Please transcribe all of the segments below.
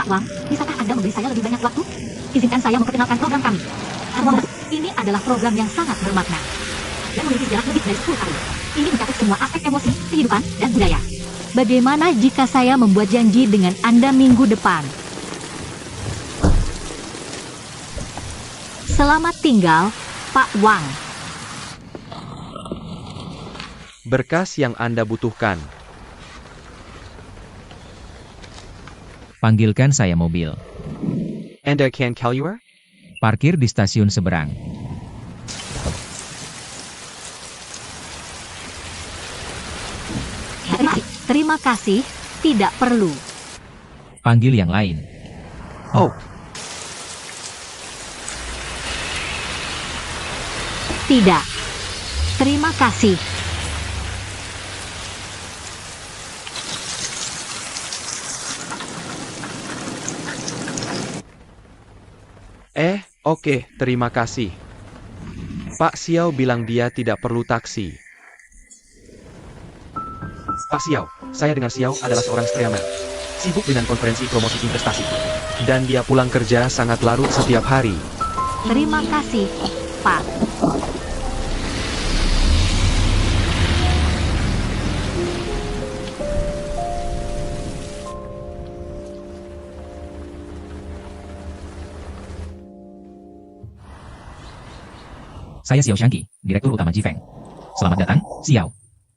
Pak Wang, bisakah Anda memberi saya lebih banyak waktu? Izinkan saya memperkenalkan program kami. Ini adalah program yang sangat bermakna dan memiliki sejarah lebih dari 10 tahun. Ini mencakup semua aspek emosi, kehidupan, dan budaya. Bagaimana jika saya membuat janji dengan Anda minggu depan? Selamat tinggal, Pak Wang. Berkas yang Anda butuhkan. Panggilkan saya mobil. And I can call you? Parkir di stasiun seberang. Terima kasih, tidak perlu. Panggil yang lain. Oh, Tidak. Terima kasih. oke, terima kasih. Pak Xiao bilang dia tidak perlu taksi. Pak Xiao, saya dengar Xiao adalah seorang streamer. Sibuk dengan konferensi promosi investasi. Dan dia pulang kerja sangat larut setiap hari. Terima kasih, Pak. Saya Xiao Shangqi, Direktur Utama Jifeng. Selamat datang, Xiao.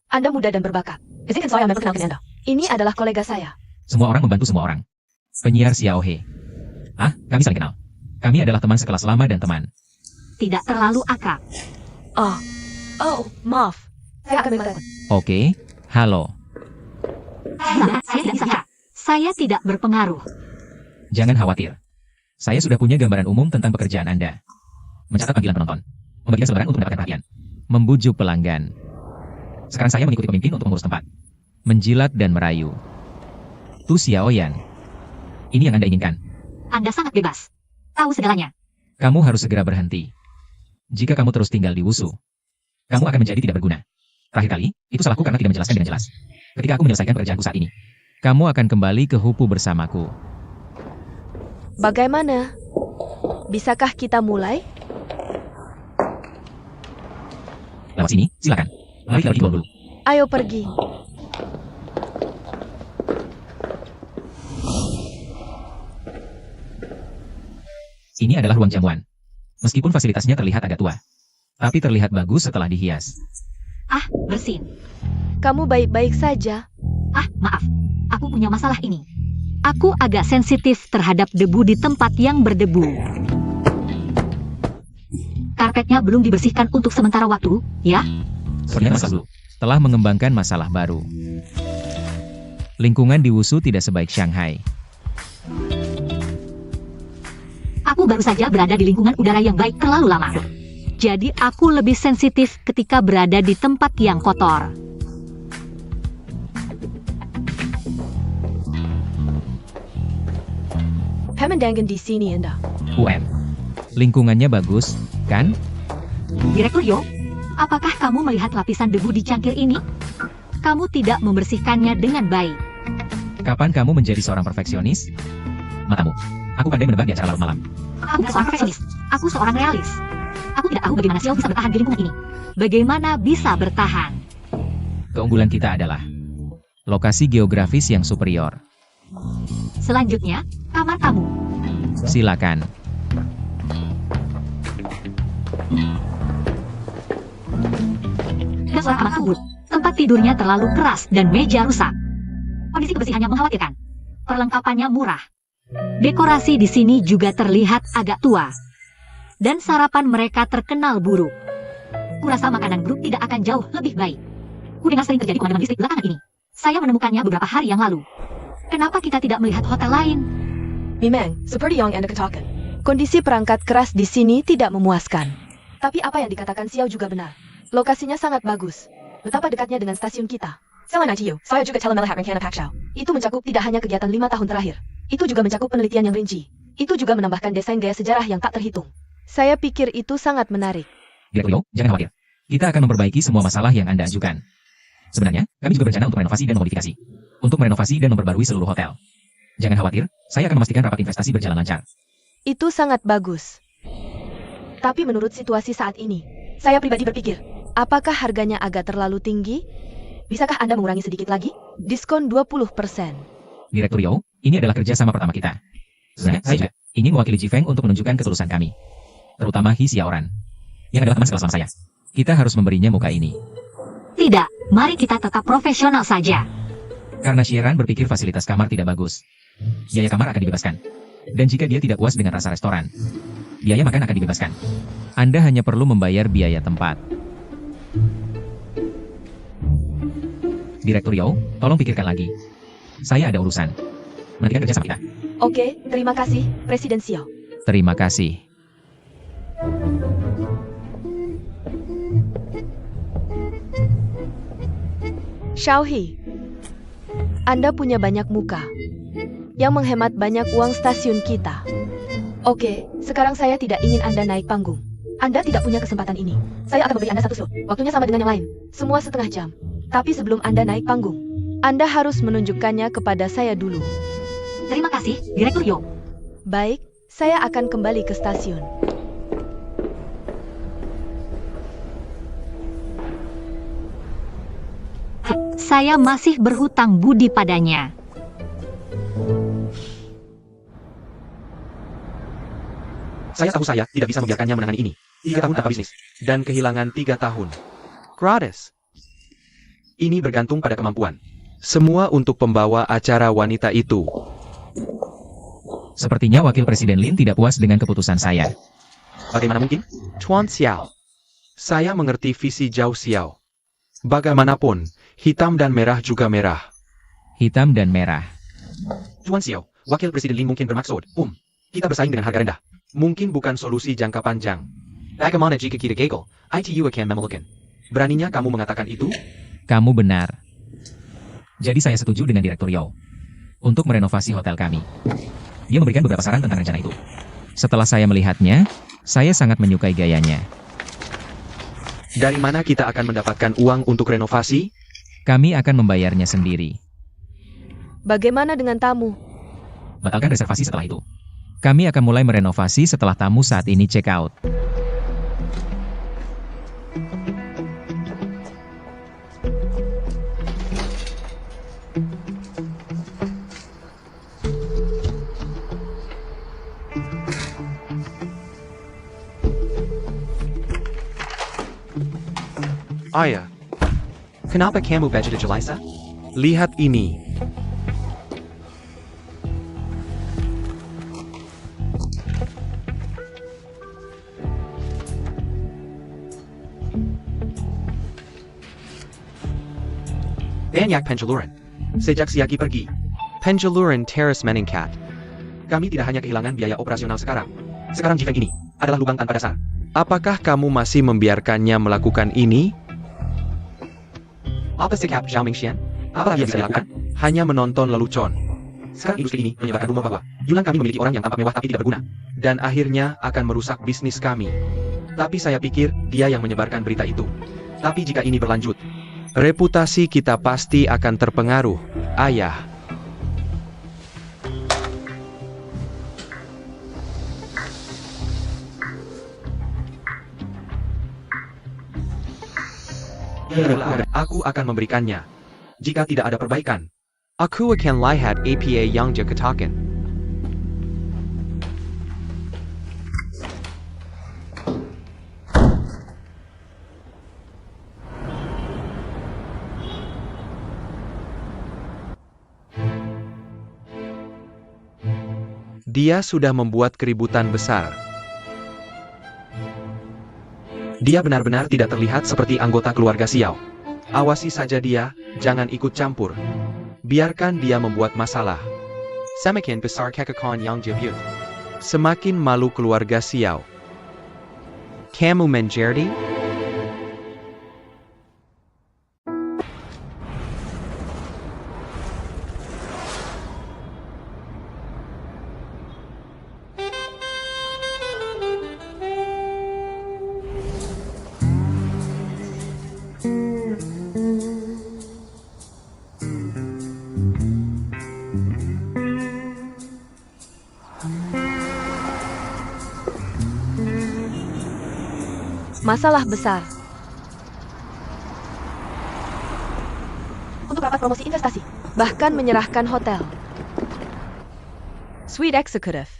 Anda muda dan berbakat. Izinkan saya memperkenalkan Anda. Ini adalah kolega saya. Semua orang membantu semua orang. Penyiar Xiao He. Kami saling kenal. Kami adalah teman sekelas lama dan teman. Tidak terlalu akrab. Maaf. Saya akan membantu. Oke, halo. Saya tidak bisa. Saya tidak berpengaruh. Jangan khawatir. Saya sudah punya gambaran umum tentang pekerjaan Anda. Mencatat panggilan penonton. Membagikan selebaran untuk mendapatkan perhatian. Membujuk pelanggan. Sekarang saya mengikuti pemimpin untuk mengurus tempat. Menjilat dan merayu. Tu Xiaoyan. Ini yang Anda inginkan. Anda sangat bebas. Tahu segalanya. Kamu harus segera berhenti. Jika kamu terus tinggal di Wusu, kamu akan menjadi tidak berguna. Terakhir kali, itu salahku karena tidak menjelaskan dengan jelas. Ketika aku menyelesaikan pekerjaanku saat ini, kamu akan kembali ke Hupu bersamaku. Bagaimana? Bisakah kita mulai? Lewat sini, silakan. Mari kita pergi dulu. Ayo pergi. Ini adalah ruang jamuan. Meskipun fasilitasnya terlihat agak tua, tapi terlihat bagus setelah dihias. Bersin. Kamu baik-baik saja. Maaf. Aku punya masalah ini. Aku agak sensitif terhadap debu di tempat yang berdebu. Karpetnya belum dibersihkan untuk sementara waktu, ya? Sepertinya masalah dulu. Telah mengembangkan masalah baru. Lingkungan di Wusu tidak sebaik Shanghai. Aku baru saja berada di lingkungan udara yang baik terlalu lama. Jadi aku lebih sensitif ketika berada di tempat yang kotor. Pemandangan di sini Anda. Lingkungannya bagus, kan? Direktur Yo, apakah kamu melihat lapisan debu di cangkir ini? Kamu tidak membersihkannya dengan baik. Kapan kamu menjadi seorang perfeksionis? Matamu. Aku pandai menebak di acara larut malam. Aku bukan seorang perfeksionis. Aku seorang realis. Aku tidak tahu bagaimana Xiao bisa bertahan di lingkungan ini. Bagaimana bisa bertahan? Keunggulan kita adalah lokasi geografis yang superior. Selanjutnya, kamar tamu. Silakan. Dan seorang kamar tamu. Tempat tidurnya terlalu keras dan meja rusak. Kondisi kebersihannya mengkhawatirkan. Perlengkapannya murah. Dekorasi di sini juga terlihat agak tua. Dan sarapan mereka terkenal buruk. Kurasa makanan buruk tidak akan jauh lebih baik. Kudengar sering terjadi pemadaman listrik belakangan ini. Saya menemukannya beberapa hari yang lalu. Kenapa kita tidak melihat hotel lain? Memang, seperti yang Anda katakan. Kondisi perangkat keras di sini tidak memuaskan. Tapi apa yang dikatakan Xiao juga benar. Lokasinya sangat bagus. Betapa dekatnya dengan stasiun kita. Selain ITU, saya juga telah melihat rencana Pak Xiao. Itu mencakup tidak hanya kegiatan 5 tahun terakhir. Itu juga mencakup penelitian yang rinci. Itu juga menambahkan desain gaya sejarah yang tak terhitung. Saya pikir itu sangat menarik. Direktur Yo, jangan khawatir. Kita akan memperbaiki semua masalah yang Anda ajukan. Sebenarnya, kami juga berencana untuk renovasi dan memodifikasi. Untuk merenovasi dan memperbarui seluruh hotel. Jangan khawatir, saya akan memastikan rapat investasi berjalan lancar. Itu sangat bagus. Tapi menurut situasi saat ini, saya pribadi berpikir, apakah harganya agak terlalu tinggi? Bisakah Anda mengurangi sedikit lagi? Diskon 20%. Direktur Yao, ini adalah kerjasama pertama kita. Sebenarnya saya juga ingin mewakili Ji Feng untuk menunjukkan ketulusan kami. Terutama He Xiaoran, yang adalah teman sekelas sama saya. Kita harus memberinya muka ini. Tidak, mari kita tetap profesional saja. Karena Xiaoran berpikir fasilitas kamar tidak bagus. Biaya kamar akan dibebaskan. Dan jika dia tidak puas dengan rasa restoran, biaya makan akan dibebaskan. Anda hanya perlu membayar biaya tempat. Direktur Yao, tolong pikirkan lagi. Saya ada urusan. Nantikan kerja sama kita. Oke, terima kasih, Presiden Xiao. Terima kasih. Xiaohe, Anda punya banyak muka yang menghemat banyak uang stasiun kita. Oke, sekarang saya tidak ingin Anda naik panggung. Anda tidak punya kesempatan ini. Saya akan memberi Anda satu slot. Waktunya sama dengan yang lain. Semua setengah jam. Tapi sebelum Anda naik panggung, Anda harus menunjukkannya kepada saya dulu. Terima kasih, Direktur Yao. Baik, saya akan kembali ke stasiun. Saya masih berhutang budi padanya. Saya tahu saya tidak bisa membiarkannya menangani ini. 3 tahun tanpa bisnis. Dan kehilangan 3 tahun. Gratis. Ini bergantung pada kemampuan. Semua untuk pembawa acara wanita itu. Sepertinya Wakil Presiden Lin tidak puas dengan keputusan saya. Bagaimana mungkin? Tuan Xiao. Saya mengerti visi Zhao Xiao. Bagaimanapun, hitam dan merah juga merah. Hitam dan merah. Tuan Xiao, Wakil Presiden Lin mungkin bermaksud, kita bersaing dengan harga rendah. Mungkin bukan solusi jangka panjang. Bagaimana jika kita gagal? ITU akan memelukkan. Beraninya kamu mengatakan itu? Kamu benar. Jadi saya setuju dengan Direktur Yao untuk merenovasi hotel kami. Dia memberikan beberapa saran tentang rencana itu. Setelah saya melihatnya, saya sangat menyukai gayanya. Dari mana kita akan mendapatkan uang untuk renovasi? Kami akan membayarnya sendiri. Bagaimana dengan tamu? Batalkan reservasi setelah itu. Kami akan mulai merenovasi setelah tamu saat ini check out. Ayah, kenapa kamu baca Jelisa? Lihat ini. Banyak penjaluran. Sejak Siagi pergi, penjaluran terus meningkat. Kami tidak hanya kehilangan biaya operasional sekarang. Sekarang Ji Feng ini adalah lubang tanpa dasar. Apakah kamu masih membiarkannya melakukan ini? Apa sikap Zhao Mingxian? Apa yang bisa dilakukan? Hanya menonton lelucon. Sekarang industri ini menyebarkan rumor bahwa Yulan kami memiliki orang yang tampak mewah tapi tidak berguna. Dan akhirnya akan merusak bisnis kami. Tapi saya pikir dia yang menyebarkan berita itu. Tapi jika ini berlanjut, reputasi kita pasti akan terpengaruh, ayah. Aku akan memberikannya. Jika tidak ada perbaikan, aku akan lihat APA yang dia katakan. Dia sudah membuat keributan besar. Dia benar-benar tidak terlihat seperti anggota keluarga Xiao. Awasi saja dia, jangan ikut campur. Biarkan dia membuat masalah. Semakin besar kekekon yang jebut. Semakin malu keluarga Xiao. Kamu menjadi? Masalah besar. Untuk rapat promosi investasi. Bahkan menyerahkan hotel. Suite Executive.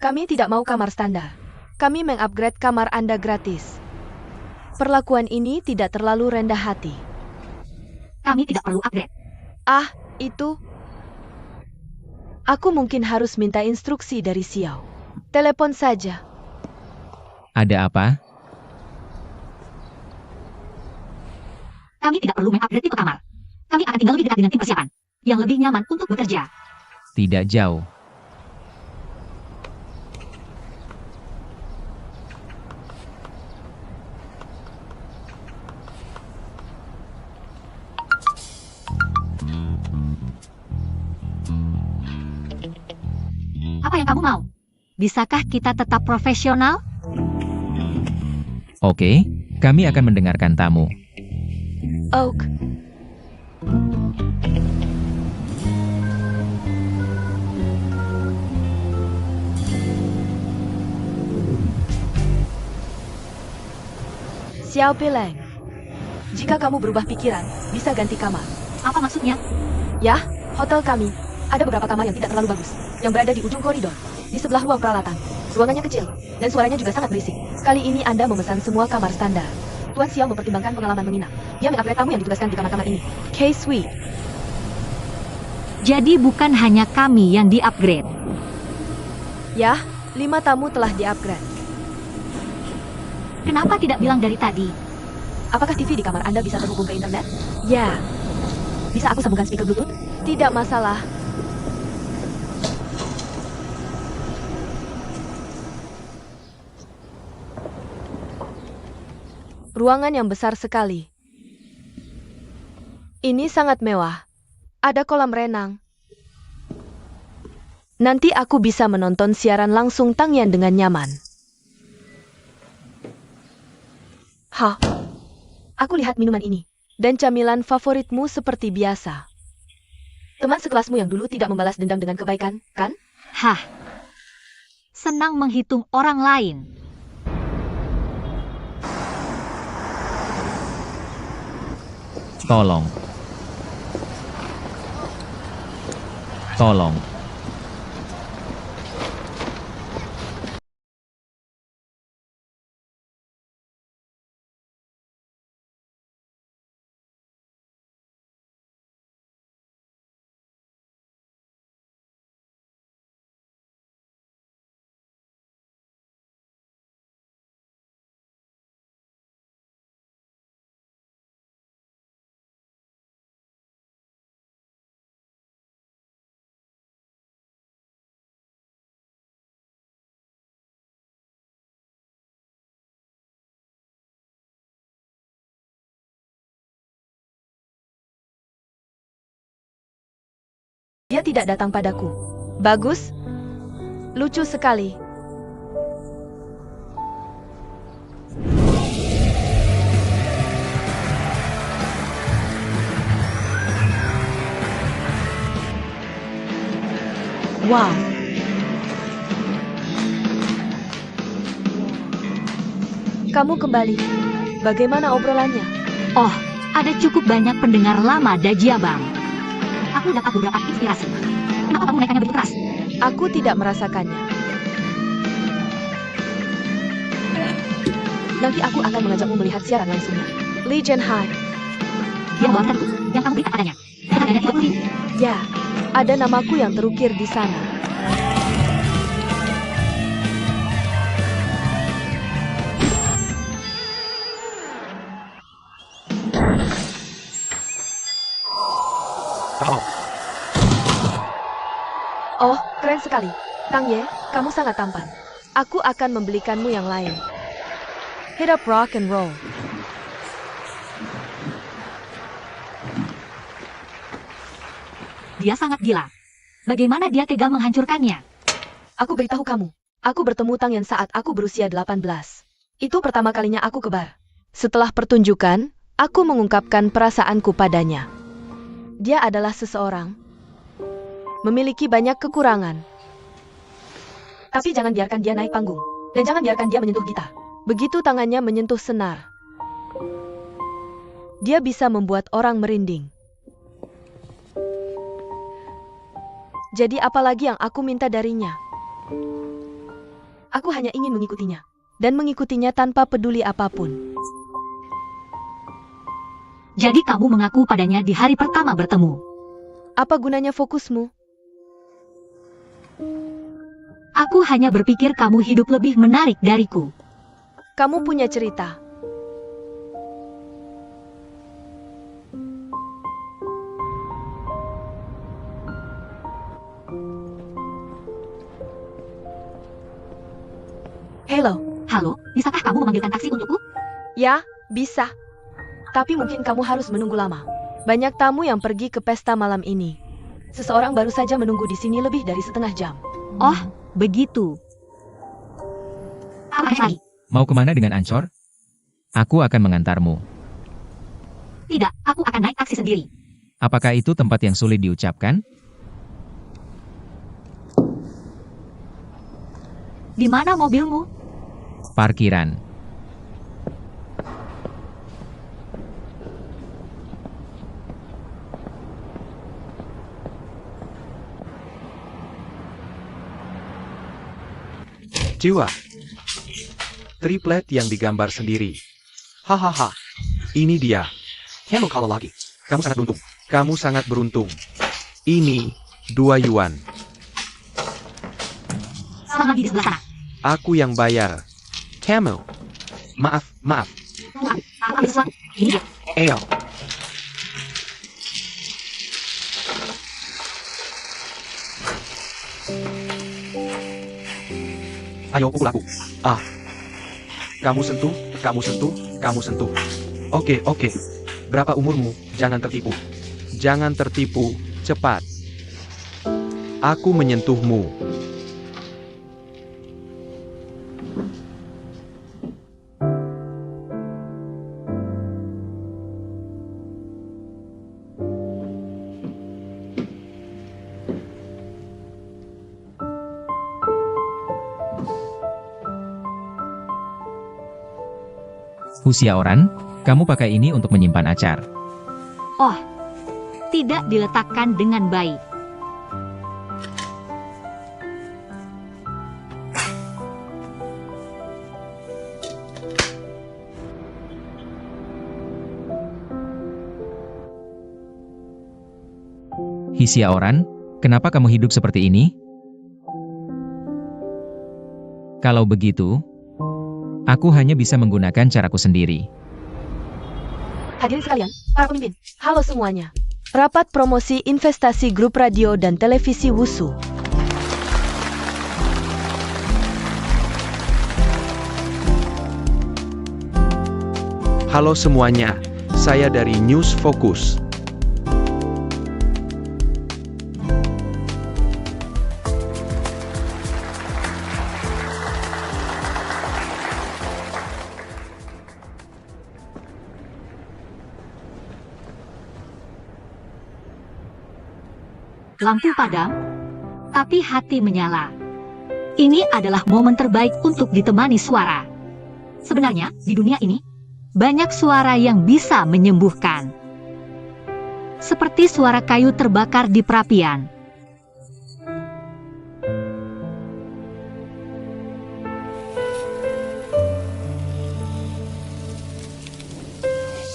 Kami tidak mau kamar standar. Kami mengupgrade kamar Anda gratis. Perlakuan ini tidak terlalu rendah hati. Kami tidak perlu upgrade. Ah, itu... Aku mungkin harus minta instruksi dari Xiao. Telepon saja. Ada apa? Kami tidak perlu mengupgrade tipe kamar. Kami akan tinggal lebih dekat dengan tim persiapan, yang lebih nyaman untuk bekerja. Tidak jauh. Apa yang kamu mau? Bisakah kita tetap profesional? Oke, kami akan mendengarkan tamu. Oak. Xiao Pileng. Jika kamu berubah pikiran, bisa ganti kamar. Apa maksudnya? Ya, hotel kami. Ada beberapa kamar yang tidak terlalu bagus, yang berada di ujung koridor, di sebelah ruang peralatan. Ruangannya kecil, dan suaranya juga sangat berisik. Kali ini Anda memesan semua kamar standar. Tuan Xiao mempertimbangkan pengalaman menginap. Dia mengupgrade tamu yang ditugaskan di kamar-kamar ini. K-Suite. Jadi bukan hanya kami yang di-upgrade. Ya, 5 tamu telah di-upgrade. Kenapa tidak bilang dari tadi? Apakah TV di kamar Anda bisa terhubung ke internet? Ya. Bisa aku sambungkan speaker Bluetooth? Tidak masalah. Ruangan yang besar sekali. Ini sangat mewah. Ada kolam renang. Nanti aku bisa menonton siaran langsung Tangyan dengan nyaman. Hah? Aku lihat minuman ini. Dan camilan favoritmu seperti biasa. Teman sekelasmu yang dulu tidak membalas dendam dengan kebaikan, kan? Hah? Senang menghitung orang lain. Tolong. Tolong. Dia tidak datang padaku. Bagus. Lucu sekali. Wow. Kamu kembali. Bagaimana obrolannya? Oh, ada cukup banyak pendengar lama Dajiabang. Aku dapat beberapa inspirasi. Kenapa kamu menaikkannya begitu keras? Aku tidak merasakannya. Nanti aku akan mengajakmu melihat siaran langsungnya. Legion High. Dia membawakanku yang kamu berikan padanya. Harganya 30.000. Ya, ada namaku yang terukir di sana. Oh, keren sekali. Tang Ye, kamu sangat tampan. Aku akan membelikanmu yang lain. Hit up rock and roll. Dia sangat gila. Bagaimana dia tega menghancurkannya? Aku beritahu kamu. Aku bertemu Tang Yan saat aku berusia 18. Itu pertama kalinya aku ke bar. Setelah pertunjukan, aku mengungkapkan perasaanku padanya. Dia adalah seseorang memiliki banyak kekurangan. Tapi jangan biarkan dia naik panggung. Dan jangan biarkan dia menyentuh gitar. Begitu tangannya menyentuh senar, dia bisa membuat orang merinding. Jadi apalagi yang aku minta darinya? Aku hanya ingin mengikutinya, dan mengikutinya tanpa peduli apapun. Jadi kamu mengaku padanya di hari pertama bertemu. Apa gunanya fokusmu? Aku hanya berpikir kamu hidup lebih menarik dariku. Kamu punya cerita. Halo. Halo, bisakah kamu memanggilkan taksi untukku? Ya, bisa. Tapi mungkin kamu harus menunggu lama. Banyak tamu yang pergi ke pesta malam ini. Seseorang baru saja menunggu di sini lebih dari setengah jam. Oh, begitu. Apa lagi? Mau kemana dengan Ancor? Aku akan mengantarmu. Tidak, aku akan naik taksi sendiri. Apakah itu tempat yang sulit diucapkan? Di mana mobilmu? Parkiran. Jiwa. Triplet yang digambar sendiri. Hahaha. Ini dia. Kamu kalau lagi. Kamu sangat beruntung. Kamu sangat beruntung. Ini 2 yuan. Sama lagi di sebelah sana. Aku yang bayar. Kamu. Maaf. Tuhan, aku ambil sesuatu. Ini dia. Ayo. Ayo pukul aku. Ah. Kamu sentuh. Oke. Berapa umurmu? Jangan tertipu. Cepat. Aku menyentuhmu. Husia Oran, kamu pakai ini untuk menyimpan acar. Oh, tidak diletakkan dengan baik. Hisia Oran, kenapa kamu hidup seperti ini? Kalau begitu, aku hanya bisa menggunakan caraku sendiri. Hadirin sekalian, para pemimpin, halo semuanya. Rapat promosi investasi grup radio dan televisi Wusu. Halo semuanya. Saya dari News Focus. Lampu padam, tapi hati menyala. Ini adalah momen terbaik untuk ditemani suara. Sebenarnya, di dunia ini, banyak suara yang bisa menyembuhkan. Seperti suara kayu terbakar di perapian.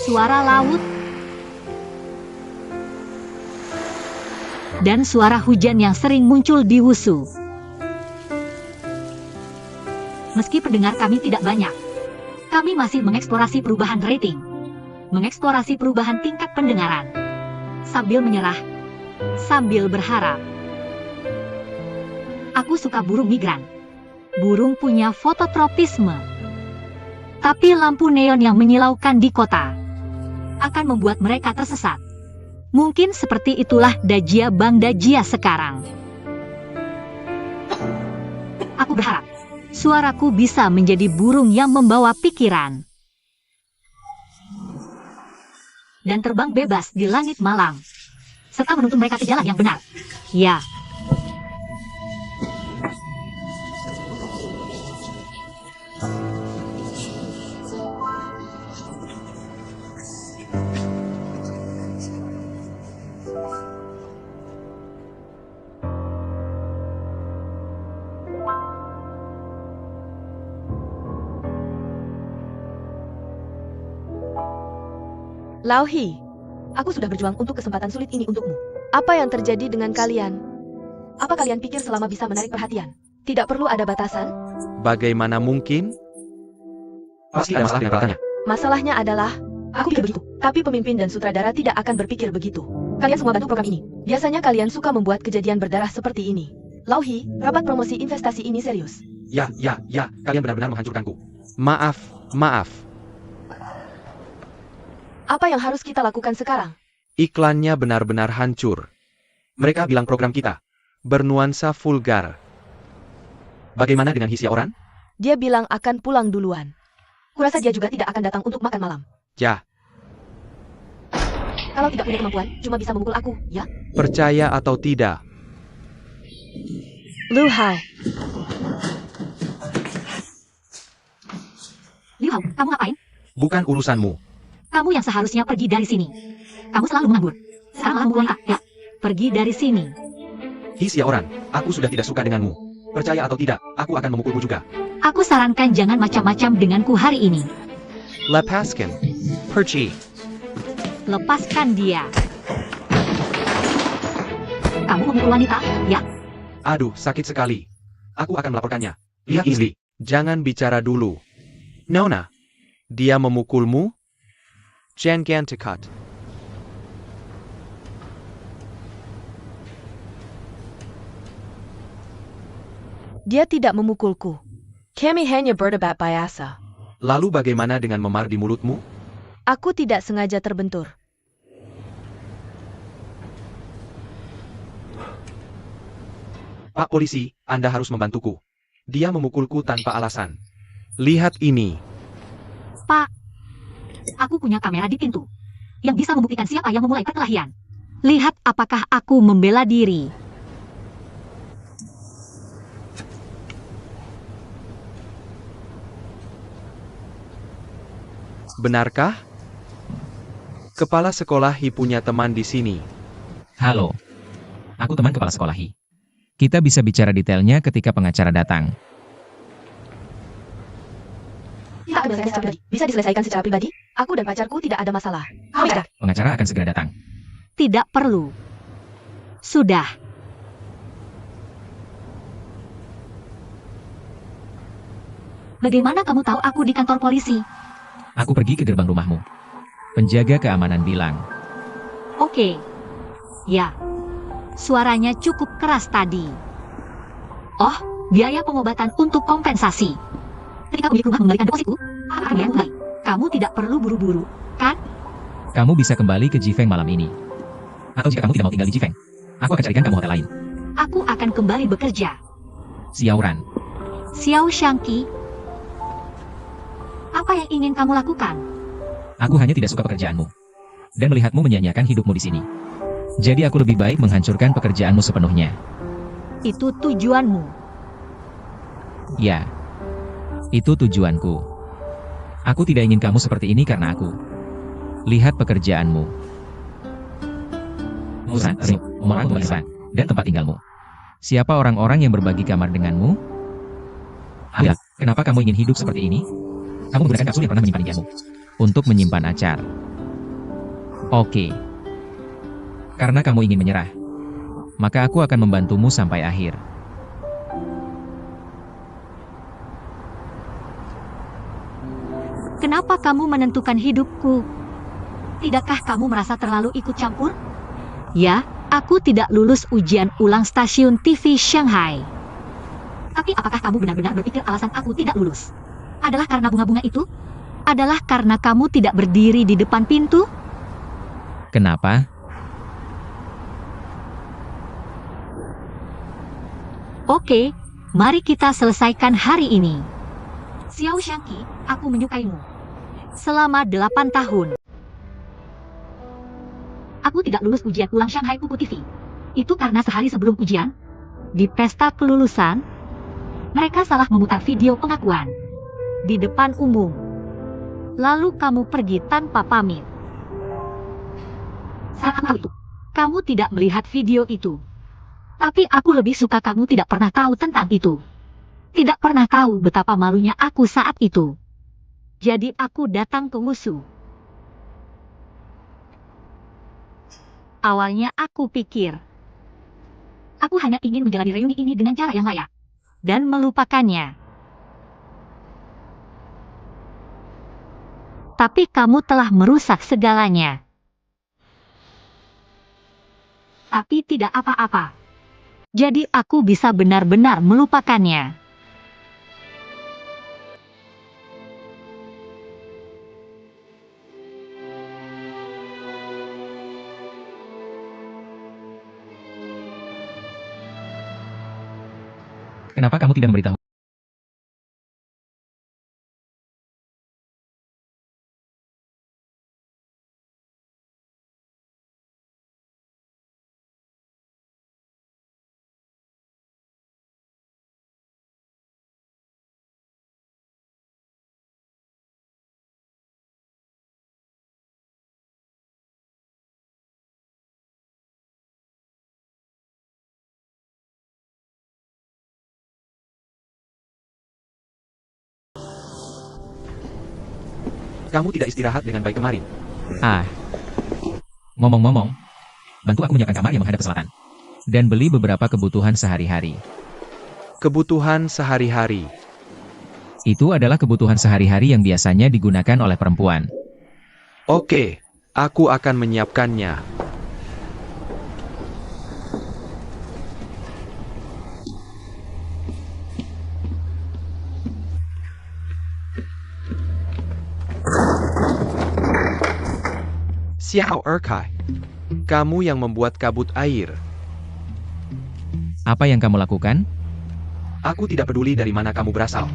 Suara laut, dan suara hujan yang sering muncul di Wusu. Meski pendengar kami tidak banyak, kami masih mengeksplorasi perubahan rating, mengeksplorasi perubahan tingkat pendengaran, sambil menyerah, sambil berharap. Aku suka burung migran. Burung punya fototropisme. Tapi lampu neon yang menyilaukan di kota akan membuat mereka tersesat. Mungkin seperti itulah Dajia Bang Dajia sekarang. Aku berharap suaraku bisa menjadi burung yang membawa pikiran dan terbang bebas di langit malam, serta menuntun mereka ke jalan yang benar. Ya. Lauhi, aku sudah berjuang untuk kesempatan sulit ini untukmu. Apa yang terjadi dengan kalian? Apa kalian pikir selama bisa menarik perhatian? Tidak perlu ada batasan? Bagaimana mungkin? Pasti ada masalah dengan peralatannya. Masalahnya adalah, aku pikir begitu, tapi pemimpin dan sutradara tidak akan berpikir begitu. Kalian semua bantu program ini. Biasanya kalian suka membuat kejadian berdarah seperti ini. Lauhi, rapat promosi investasi ini serius. Ya, kalian benar-benar menghancurkanku. Maaf. Apa yang harus kita lakukan sekarang? Iklannya benar-benar hancur. Mereka bilang program kita bernuansa vulgar. Bagaimana dengan Hisyaoran? Dia bilang akan pulang duluan. Kurasa dia juga tidak akan datang untuk makan malam. Ya, Kalau tidak punya kemampuan, cuma bisa memukul aku, ya? percaya atau tidak, Lu Hao, Liu Hao, kamu ngapain? bukan urusanmu. Kamu yang seharusnya pergi dari sini. Kamu selalu menganggur. Sekarang malah membuang ya. Pergi dari sini. Hisyaoran, aku sudah tidak suka denganmu. Percaya atau tidak, aku akan memukulmu juga. Aku sarankan jangan macam-macam denganku hari ini. Lepaskan. Pergi. Lepaskan dia. Kamu memukul wanita, ya? Aduh, sakit sekali. Aku akan melaporkannya. Lihat ini. Jangan bicara dulu. Nona, dia memukulmu? Jangan dekat. dia tidak memukulku. Kami hanya berdebat biasa. Lalu bagaimana dengan memar di mulutmu? Aku tidak sengaja terbentur. Pak polisi, Anda harus membantuku. Dia memukulku tanpa alasan. Lihat ini. Pak, aku punya kamera di pintu yang bisa membuktikan siapa yang memulai perkelahian. Lihat apakah aku membela diri. Benarkah? Kepala sekolah Hi punya teman di sini. Halo. Aku teman kepala sekolah Hi. Kita bisa bicara detailnya ketika pengacara datang. Kita akan menyelesaikan secara pribadi. Bisa diselesaikan secara pribadi? Aku dan pacarku tidak ada masalah. Kami ada. Pengacara akan segera datang. Tidak perlu. Sudah. Bagaimana kamu tahu aku di kantor polisi? Aku pergi ke gerbang rumahmu. Penjaga keamanan bilang. Oke. Ya. Suaranya cukup keras tadi. Oh, biaya pengobatan untuk kompensasi. Ketika pemilik rumah mengembalikan depositku, apa akan mulai? Kamu tidak perlu buru-buru, kan? Kamu bisa kembali ke Jifeng malam ini. Atau jika kamu tidak mau tinggal di Jifeng, aku akan carikan kamu hotel lain. Aku akan kembali bekerja. Xiaoran. Xiao Shangqi, apa yang ingin kamu lakukan? Aku hanya tidak suka pekerjaanmu. Dan melihatmu menyia-nyiakan hidupmu di sini. Jadi aku lebih baik menghancurkan pekerjaanmu sepenuhnya. Itu tujuanmu. Ya. Itu tujuanku. Aku tidak ingin kamu seperti ini karena aku. Lihat pekerjaanmu. Urusan, orang tulisan, dan tempat tinggalmu. Siapa orang-orang yang berbagi kamar denganmu? Ya, kenapa kamu ingin hidup seperti ini? Kamu menggunakan kapsul yang pernah menyimpan impianmu. Untuk menyimpan acar. Oke. Karena kamu ingin menyerah. Maka aku akan membantumu sampai akhir. Kenapa kamu menentukan hidupku? Tidakkah kamu merasa terlalu ikut campur? Ya, aku tidak lulus ujian ulang stasiun TV Shanghai. Tapi apakah kamu benar-benar berpikir alasan aku tidak lulus adalah karena bunga-bunga itu? Adalah karena kamu tidak berdiri di depan pintu? Kenapa? Oke, mari kita selesaikan hari ini. Xiao Shangqi, aku menyukaimu. Selama 8 tahun. Aku tidak lulus ujian ulang Shanghai Pupu TV. Itu karena sehari sebelum ujian, di pesta kelulusan, mereka salah memutar video pengakuan di depan umum. Lalu kamu pergi tanpa pamit. Saat aku itu, kamu tidak melihat video itu. Tapi aku lebih suka kamu tidak pernah tahu tentang itu. Tidak pernah tahu betapa malunya aku saat itu. Jadi aku datang ke Wusu. Awalnya aku pikir, aku hanya ingin menjalani reuni ini dengan cara yang layak, dan melupakannya. Tapi kamu telah merusak segalanya. Tapi tidak apa-apa. Jadi aku bisa benar-benar melupakannya. Kenapa kamu tidak memberitahu? Kamu tidak istirahat dengan baik kemarin. Ngomong-ngomong, bantu aku menyiapkan kamar yang menghadap ke selatan. Dan beli beberapa kebutuhan sehari-hari. Kebutuhan sehari-hari. Itu adalah kebutuhan sehari-hari yang biasanya digunakan oleh perempuan. Oke, aku akan menyiapkannya. Xiao Erkai, kamu yang membuat kabut air. Apa yang kamu lakukan? Aku tidak peduli dari mana kamu berasal.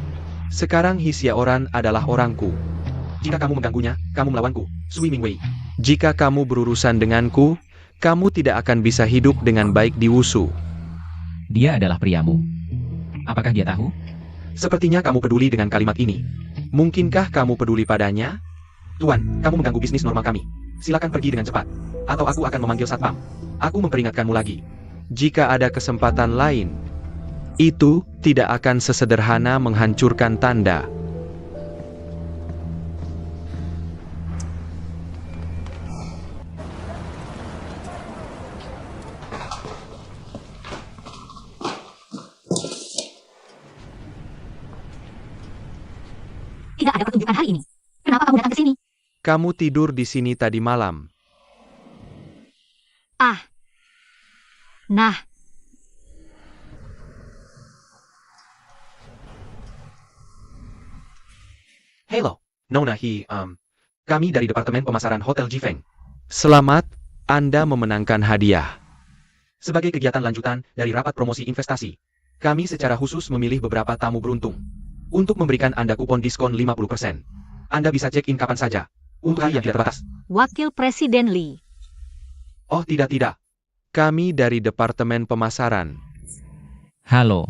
Sekarang Hsiaoran adalah orangku. Jika kamu mengganggunya, kamu melawanku, Sui Mingwei. Jika kamu berurusan denganku, kamu tidak akan bisa hidup dengan baik di Wushu. Dia adalah priamu. Apakah dia tahu? Sepertinya kamu peduli dengan kalimat ini. Mungkinkah kamu peduli padanya? Tuan, kamu mengganggu bisnis normal kami. Silakan pergi dengan cepat. Atau aku akan memanggil satpam. Aku memperingatkanmu lagi. Jika ada kesempatan lain, itu tidak akan sesederhana menghancurkan tanda. Tidak ada pertunjukan hari ini. Kenapa kamu datang ke sini? Kamu tidur di sini tadi malam. Nah, Hello, Nona kami dari Departemen Pemasaran Hotel Jifeng. Selamat, Anda memenangkan hadiah. Sebagai kegiatan lanjutan dari rapat promosi investasi, kami secara khusus memilih beberapa tamu beruntung untuk memberikan Anda kupon diskon 50%. Anda bisa check-in kapan saja, untuk hari yang tidak terbatas. Wakil Presiden Lee. Oh tidak. Kami dari Departemen Pemasaran. Halo.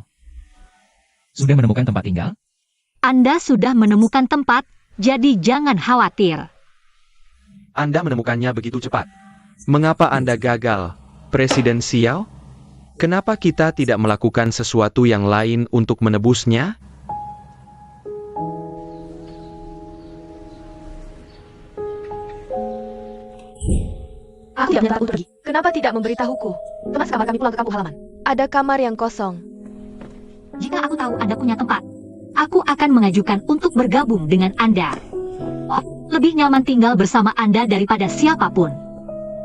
Sudah menemukan tempat tinggal? Anda sudah menemukan tempat, jadi jangan khawatir. Anda menemukannya begitu cepat. Mengapa Anda gagal, Presiden Xiao? Kenapa kita tidak melakukan sesuatu yang lain untuk menebusnya? Aku tidak menyatakan untuk pergi. Kenapa tidak memberitahuku? Kemas kamar kami pulang ke kampung halaman. Ada kamar yang kosong. Jika aku tahu Anda punya tempat, aku akan mengajukan untuk bergabung dengan Anda. Oh, lebih nyaman tinggal bersama Anda daripada siapapun.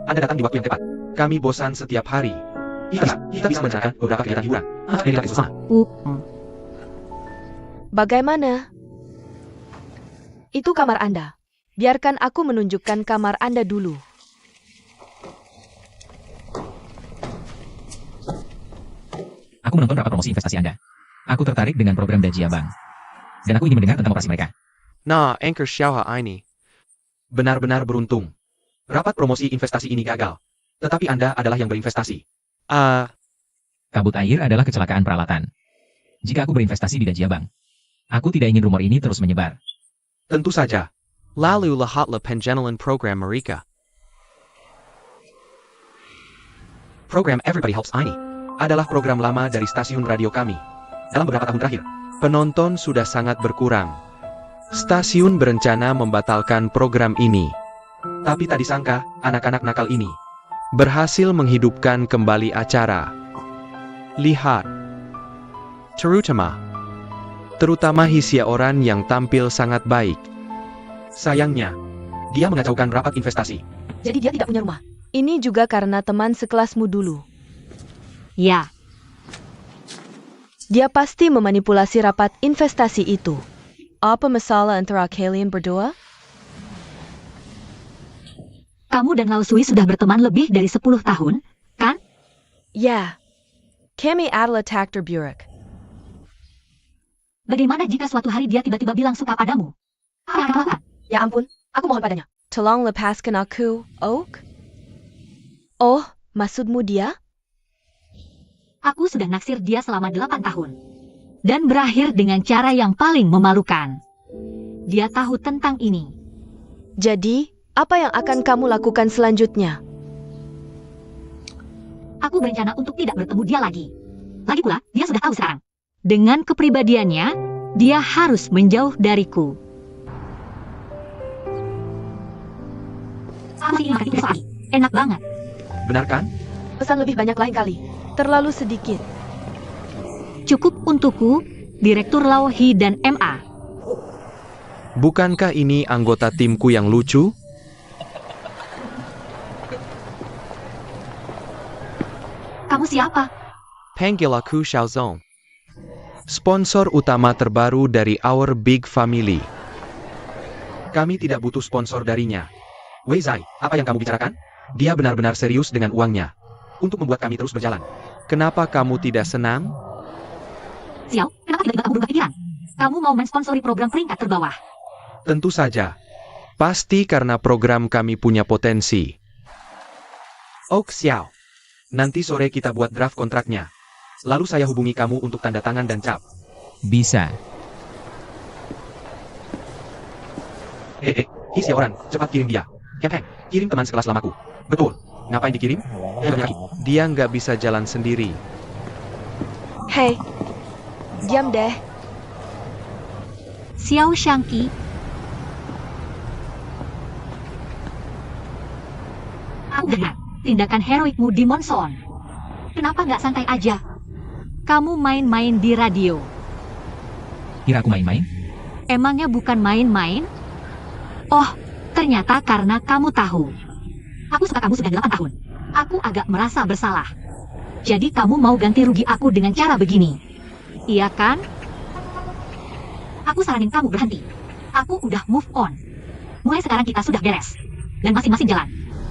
Anda datang di waktu yang tepat. Kami bosan setiap hari. Kita bisa merencanakan beberapa kegiatan hiburan. Bagaimana? Itu kamar Anda. Biarkan aku menunjukkan kamar Anda dulu. Aku menonton rapat promosi investasi Anda. Aku tertarik dengan program Dajia Bank. Dan aku ingin mendengar tentang operasi mereka. Nah, Anchor Xiaoha ini benar-benar beruntung. Rapat promosi investasi ini gagal. Tetapi Anda adalah yang berinvestasi. Kabut air adalah kecelakaan peralatan. Jika aku berinvestasi di Dajia Bank, aku tidak ingin rumor ini terus menyebar. Tentu saja. Lalu lahatlah pengenalan program mereka. Program Everybody Helps ini adalah program lama dari stasiun radio kami. Dalam beberapa tahun terakhir, penonton sudah sangat berkurang. Stasiun berencana membatalkan program ini. Tapi tak disangka, anak-anak nakal ini berhasil menghidupkan kembali acara. Lihat, terutama Hisyaoran yang tampil sangat baik. Sayangnya, dia mengacaukan rapat investasi. Jadi dia tidak punya rumah. Ini juga karena teman sekelasmu dulu. Ya, Dia pasti memanipulasi rapat investasi itu. Apa masalah antara kalian berdua? kamu dan Lao Sui sudah berteman lebih dari 10 tahun, kan? Ya. Kami adalah takdir buruk. Bagaimana jika suatu hari dia tiba-tiba bilang suka padamu? Apa yang akan lakukan? Ya ampun, aku mohon padanya. Tolong lepaskan aku, Oak. Oh, maksudmu dia? Aku sudah naksir dia selama 8 tahun. Dan berakhir dengan cara yang paling memalukan. Dia tahu tentang ini. Jadi, apa yang akan kamu lakukan selanjutnya? Aku berencana untuk tidak bertemu dia lagi. Lagi pula, dia sudah tahu sekarang. Dengan kepribadiannya, dia harus menjauh dariku. Aku masih ingin makan besok lagi. Enak banget. Benar kan? Pesan lebih banyak lain kali. Terlalu sedikit. Cukup untukku, Direktur Lao Hi dan MA. Bukankah ini anggota timku yang lucu? Kamu siapa? Panggil aku Xiaozong. Sponsor utama terbaru dari Our Big Family. Kami tidak butuh sponsor darinya. Wei Zai, apa yang kamu bicarakan? Dia benar-benar serius dengan uangnya. Untuk membuat kami terus berjalan. Kenapa kamu tidak senang? Xiao, kenapa tiba-tiba kamu berubah pikiran? Kamu mau mensponsori program peringkat terbawah. Tentu saja. Pasti karena program kami punya potensi. Oh Xiao. Nanti sore kita buat draft kontraknya. Lalu saya hubungi kamu untuk tanda tangan dan cap. Bisa. Hisyaoran, cepat kirim dia. Heng, kirim teman sekelas lamaku. Betul. Ngapain dikirim? Dia nggak bisa jalan sendiri. Hei, diam deh. Xiao Shangqi. Aku dengar tindakan heroikmu di Monsoon. Kenapa nggak santai aja? Kamu main-main di radio. Kira aku main-main? Emangnya bukan main-main? Oh, ternyata karena kamu tahu. Aku suka kamu sudah 8 tahun. Aku agak merasa bersalah. Jadi kamu mau ganti rugi aku dengan cara begini. Iya kan? Aku saranin kamu berhenti. Aku udah move on. Mulai sekarang kita sudah beres. Dan masing-masing jalan.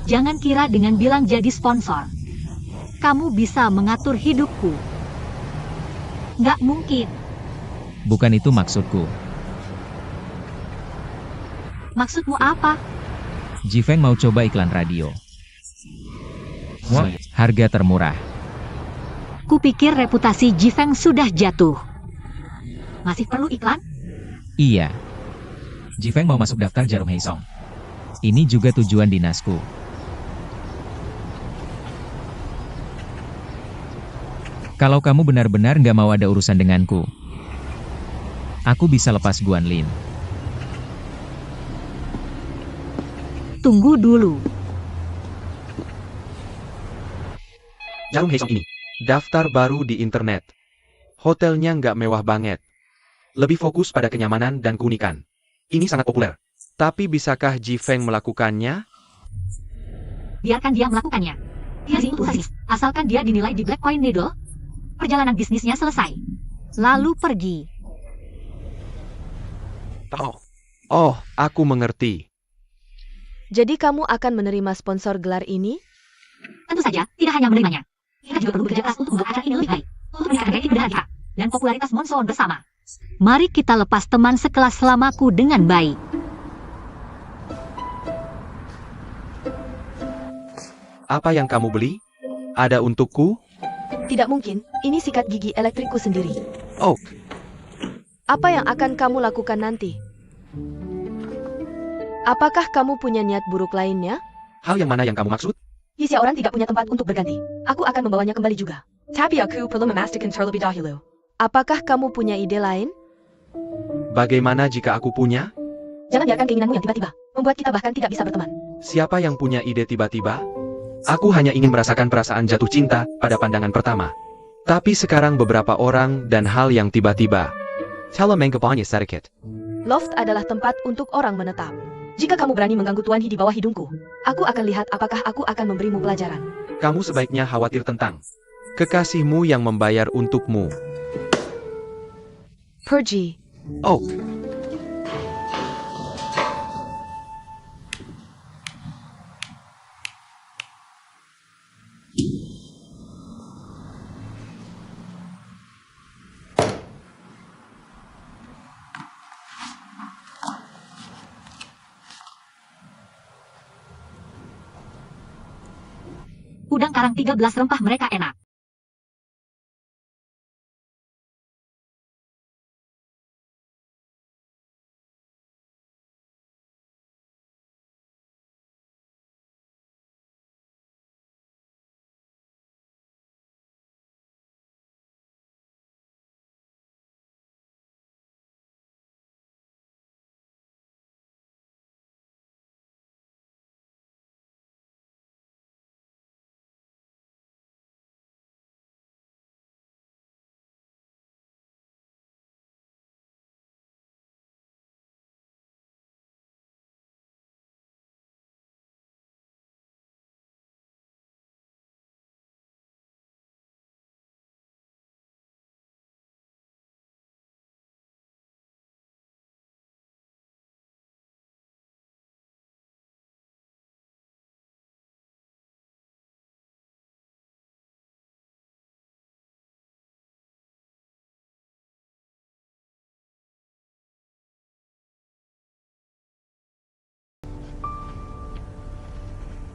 Jangan kira dengan bilang jadi sponsor. Kamu bisa mengatur hidupku. Nggak mungkin. Bukan itu maksudku. Maksudmu apa? Jifeng mau coba iklan radio. Wah, harga termurah. Kupikir reputasi Jifeng sudah jatuh. Masih perlu iklan? Iya. Jifeng mau masuk daftar Jarum Heisong. Ini juga tujuan dinasku. Kalau kamu benar-benar nggak mau ada urusan denganku, aku bisa lepas Guan Lin. Tunggu dulu. Jarum Heisong ini. Daftar baru di internet. Hotelnya nggak mewah banget. Lebih fokus pada kenyamanan dan keunikan. Ini sangat populer. Tapi bisakah Jifeng melakukannya? Biarkan dia melakukannya. Dia sih untuk asalkan dia dinilai di Black Point Needle, perjalanan bisnisnya selesai. Lalu pergi. Oh, aku mengerti. Jadi kamu akan menerima sponsor gelar ini? Tentu saja, tidak hanya menerimanya. Kita juga perlu bekerja keras untuk membuat acara ini lebih baik. Untuk meningkatkan rating udara kita. Dan popularitas Monsoon bersama. Mari kita lepas teman sekelas lamaku dengan baik. Apa yang kamu beli? Ada untukku? Tidak mungkin, ini sikat gigi elektrikku sendiri. Oh, Apa yang akan kamu lakukan nanti? Apakah kamu punya niat buruk lainnya? hal yang mana yang kamu maksud? Hisyaoran tidak punya tempat untuk berganti. Aku akan membawanya kembali juga. Tapi aku perlu memastikan terlebih dahulu. Apakah kamu punya ide lain? Bagaimana jika aku punya? Jangan biarkan keinginanmu yang tiba-tiba membuat kita bahkan tidak bisa berteman. Siapa yang punya ide tiba-tiba? Aku hanya ingin merasakan perasaan jatuh cinta pada pandangan pertama. Tapi sekarang beberapa orang dan hal yang tiba-tiba. Telemengkapannya sedikit. Loft adalah tempat untuk orang menetap. Jika kamu berani mengganggu Tuan He di bawah hidungku, aku akan lihat apakah aku akan memberimu pelajaran. Kamu sebaiknya khawatir tentang kekasihmu yang membayar untukmu. Pergi. Oh, Udang karang 13 rempah mereka enak.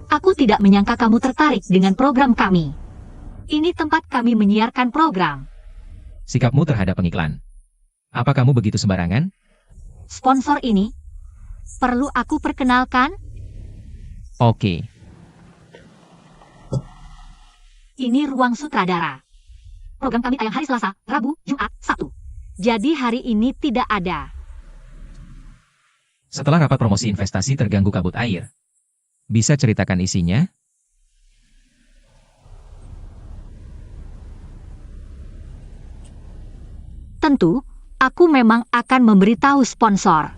Aku tidak menyangka kamu tertarik dengan program kami. Ini tempat kami menyiarkan program. Sikapmu terhadap pengiklan. Apa kamu begitu sembarangan? Sponsor ini, perlu aku perkenalkan? Oke. Ini ruang sutradara. Program kami tayang hari Selasa, Rabu, Jumat, Sabtu. Jadi hari ini tidak ada. Setelah rapat promosi investasi terganggu kabut air. Bisa ceritakan isinya? Tentu, aku memang akan memberitahu sponsor.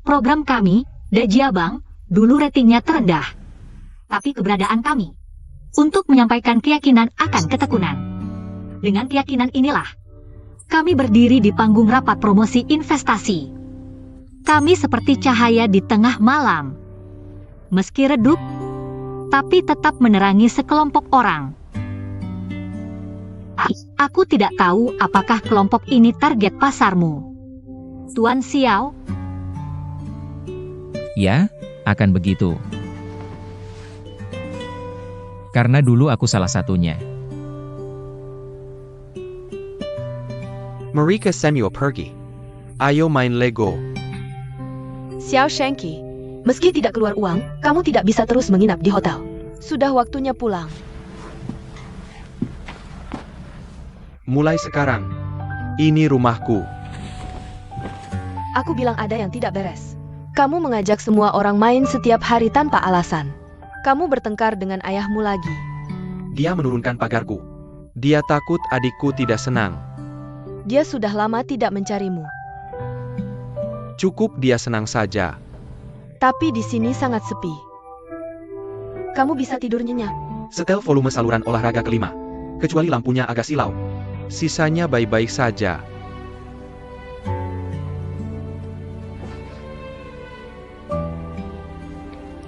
Program kami, Dajiabang, dulu ratingnya terendah. Tapi keberadaan kami untuk menyampaikan keyakinan akan ketekunan. Dengan keyakinan inilah, kami berdiri di panggung rapat promosi investasi. Kami seperti cahaya di tengah malam. Meski redup, tapi tetap menerangi sekelompok orang. Aku tidak tahu apakah kelompok ini target pasarmu. Tuan Xiao? Ya, akan begitu. Karena dulu aku salah satunya. Marika Samuel pergi. Ayo main Lego. Xiao Shanky, meski tidak keluar uang, kamu tidak bisa terus menginap di hotel. Sudah waktunya pulang. Mulai sekarang, ini rumahku. Aku bilang ada yang tidak beres. Kamu mengajak semua orang main setiap hari tanpa alasan. Kamu bertengkar dengan ayahmu lagi. Dia menurunkan pagarku. Dia takut adikku tidak senang. Dia sudah lama tidak mencarimu. Cukup dia senang saja. Tapi di sini sangat sepi. Kamu bisa tidur nyenyak. Setel volume saluran olahraga kelima. Kecuali lampunya agak silau. Sisanya baik-baik saja.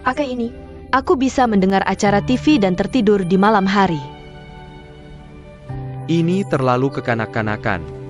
Pakai ini. Aku bisa mendengar acara TV dan tertidur di malam hari. Ini terlalu kekanak-kanakan.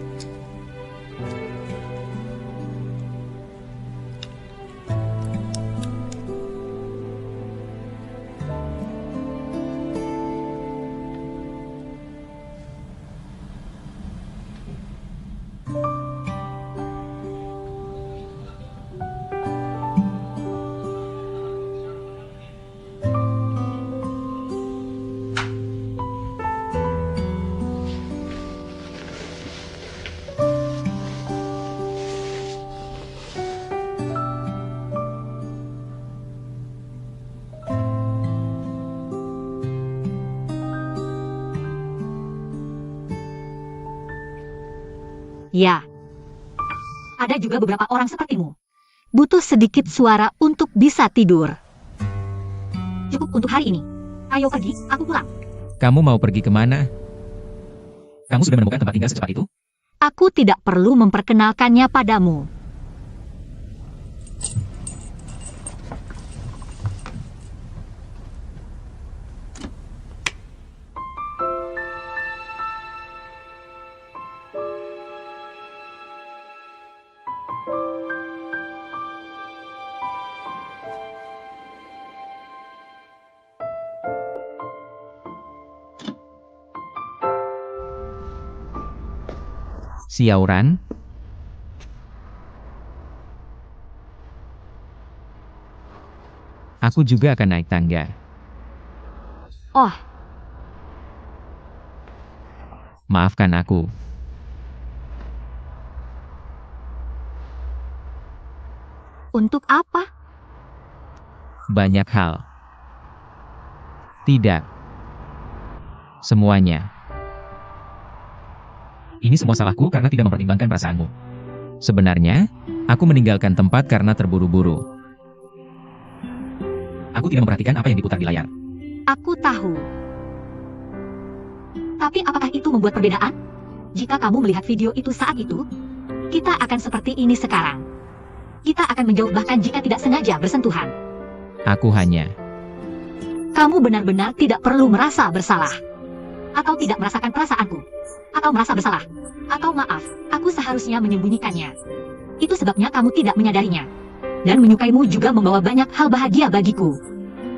Ya. Ada juga beberapa orang sepertimu. Butuh sedikit suara untuk bisa tidur. Cukup untuk hari ini. Ayo pergi, aku pulang. Kamu mau pergi kemana? Kamu sudah menemukan tempat tinggal secepat itu? Aku tidak perlu memperkenalkannya padamu. Xiaoran? Aku juga akan naik tangga. Oh, Maafkan aku. untuk apa? Banyak hal. Tidak. Semuanya. Ini semua salahku karena tidak mempertimbangkan perasaanmu. Sebenarnya, aku meninggalkan tempat karena terburu-buru. Aku tidak memperhatikan apa yang diputar di layar. Aku tahu. Tapi apakah itu membuat perbedaan? Jika kamu melihat video itu saat itu, kita akan seperti ini sekarang. Kita akan menjauh bahkan jika tidak sengaja bersentuhan. Aku hanya... Kamu benar-benar tidak perlu merasa bersalah. Atau tidak merasakan perasaanku. Atau merasa bersalah. Atau maaf, aku seharusnya menyembunyikannya. Itu sebabnya kamu tidak menyadarinya. Dan menyukaimu juga membawa banyak hal bahagia bagiku.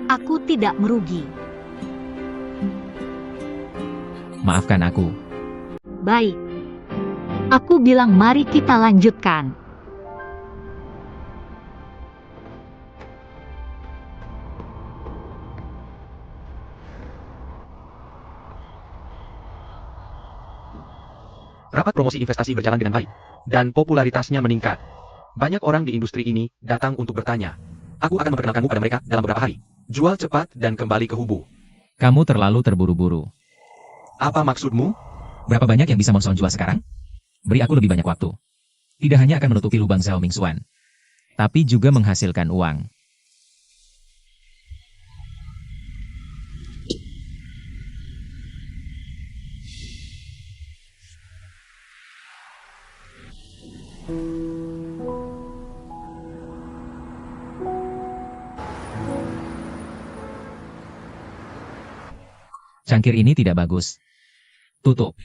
Aku tidak merugi. Maafkan aku. Baik. Aku bilang mari kita lanjutkan. Rapat promosi investasi berjalan dengan baik, dan popularitasnya meningkat. Banyak orang di industri ini datang untuk bertanya. Aku akan memperkenalkanmu pada mereka dalam beberapa hari. Jual cepat dan kembali ke Hubu. Kamu terlalu terburu-buru. Apa maksudmu? Berapa banyak yang bisa Monson jual sekarang? Beri aku lebih banyak waktu. Tidak hanya akan menutupi lubang Zhao Mingxuan, tapi juga menghasilkan uang. Cangkir ini tidak bagus. Tutup.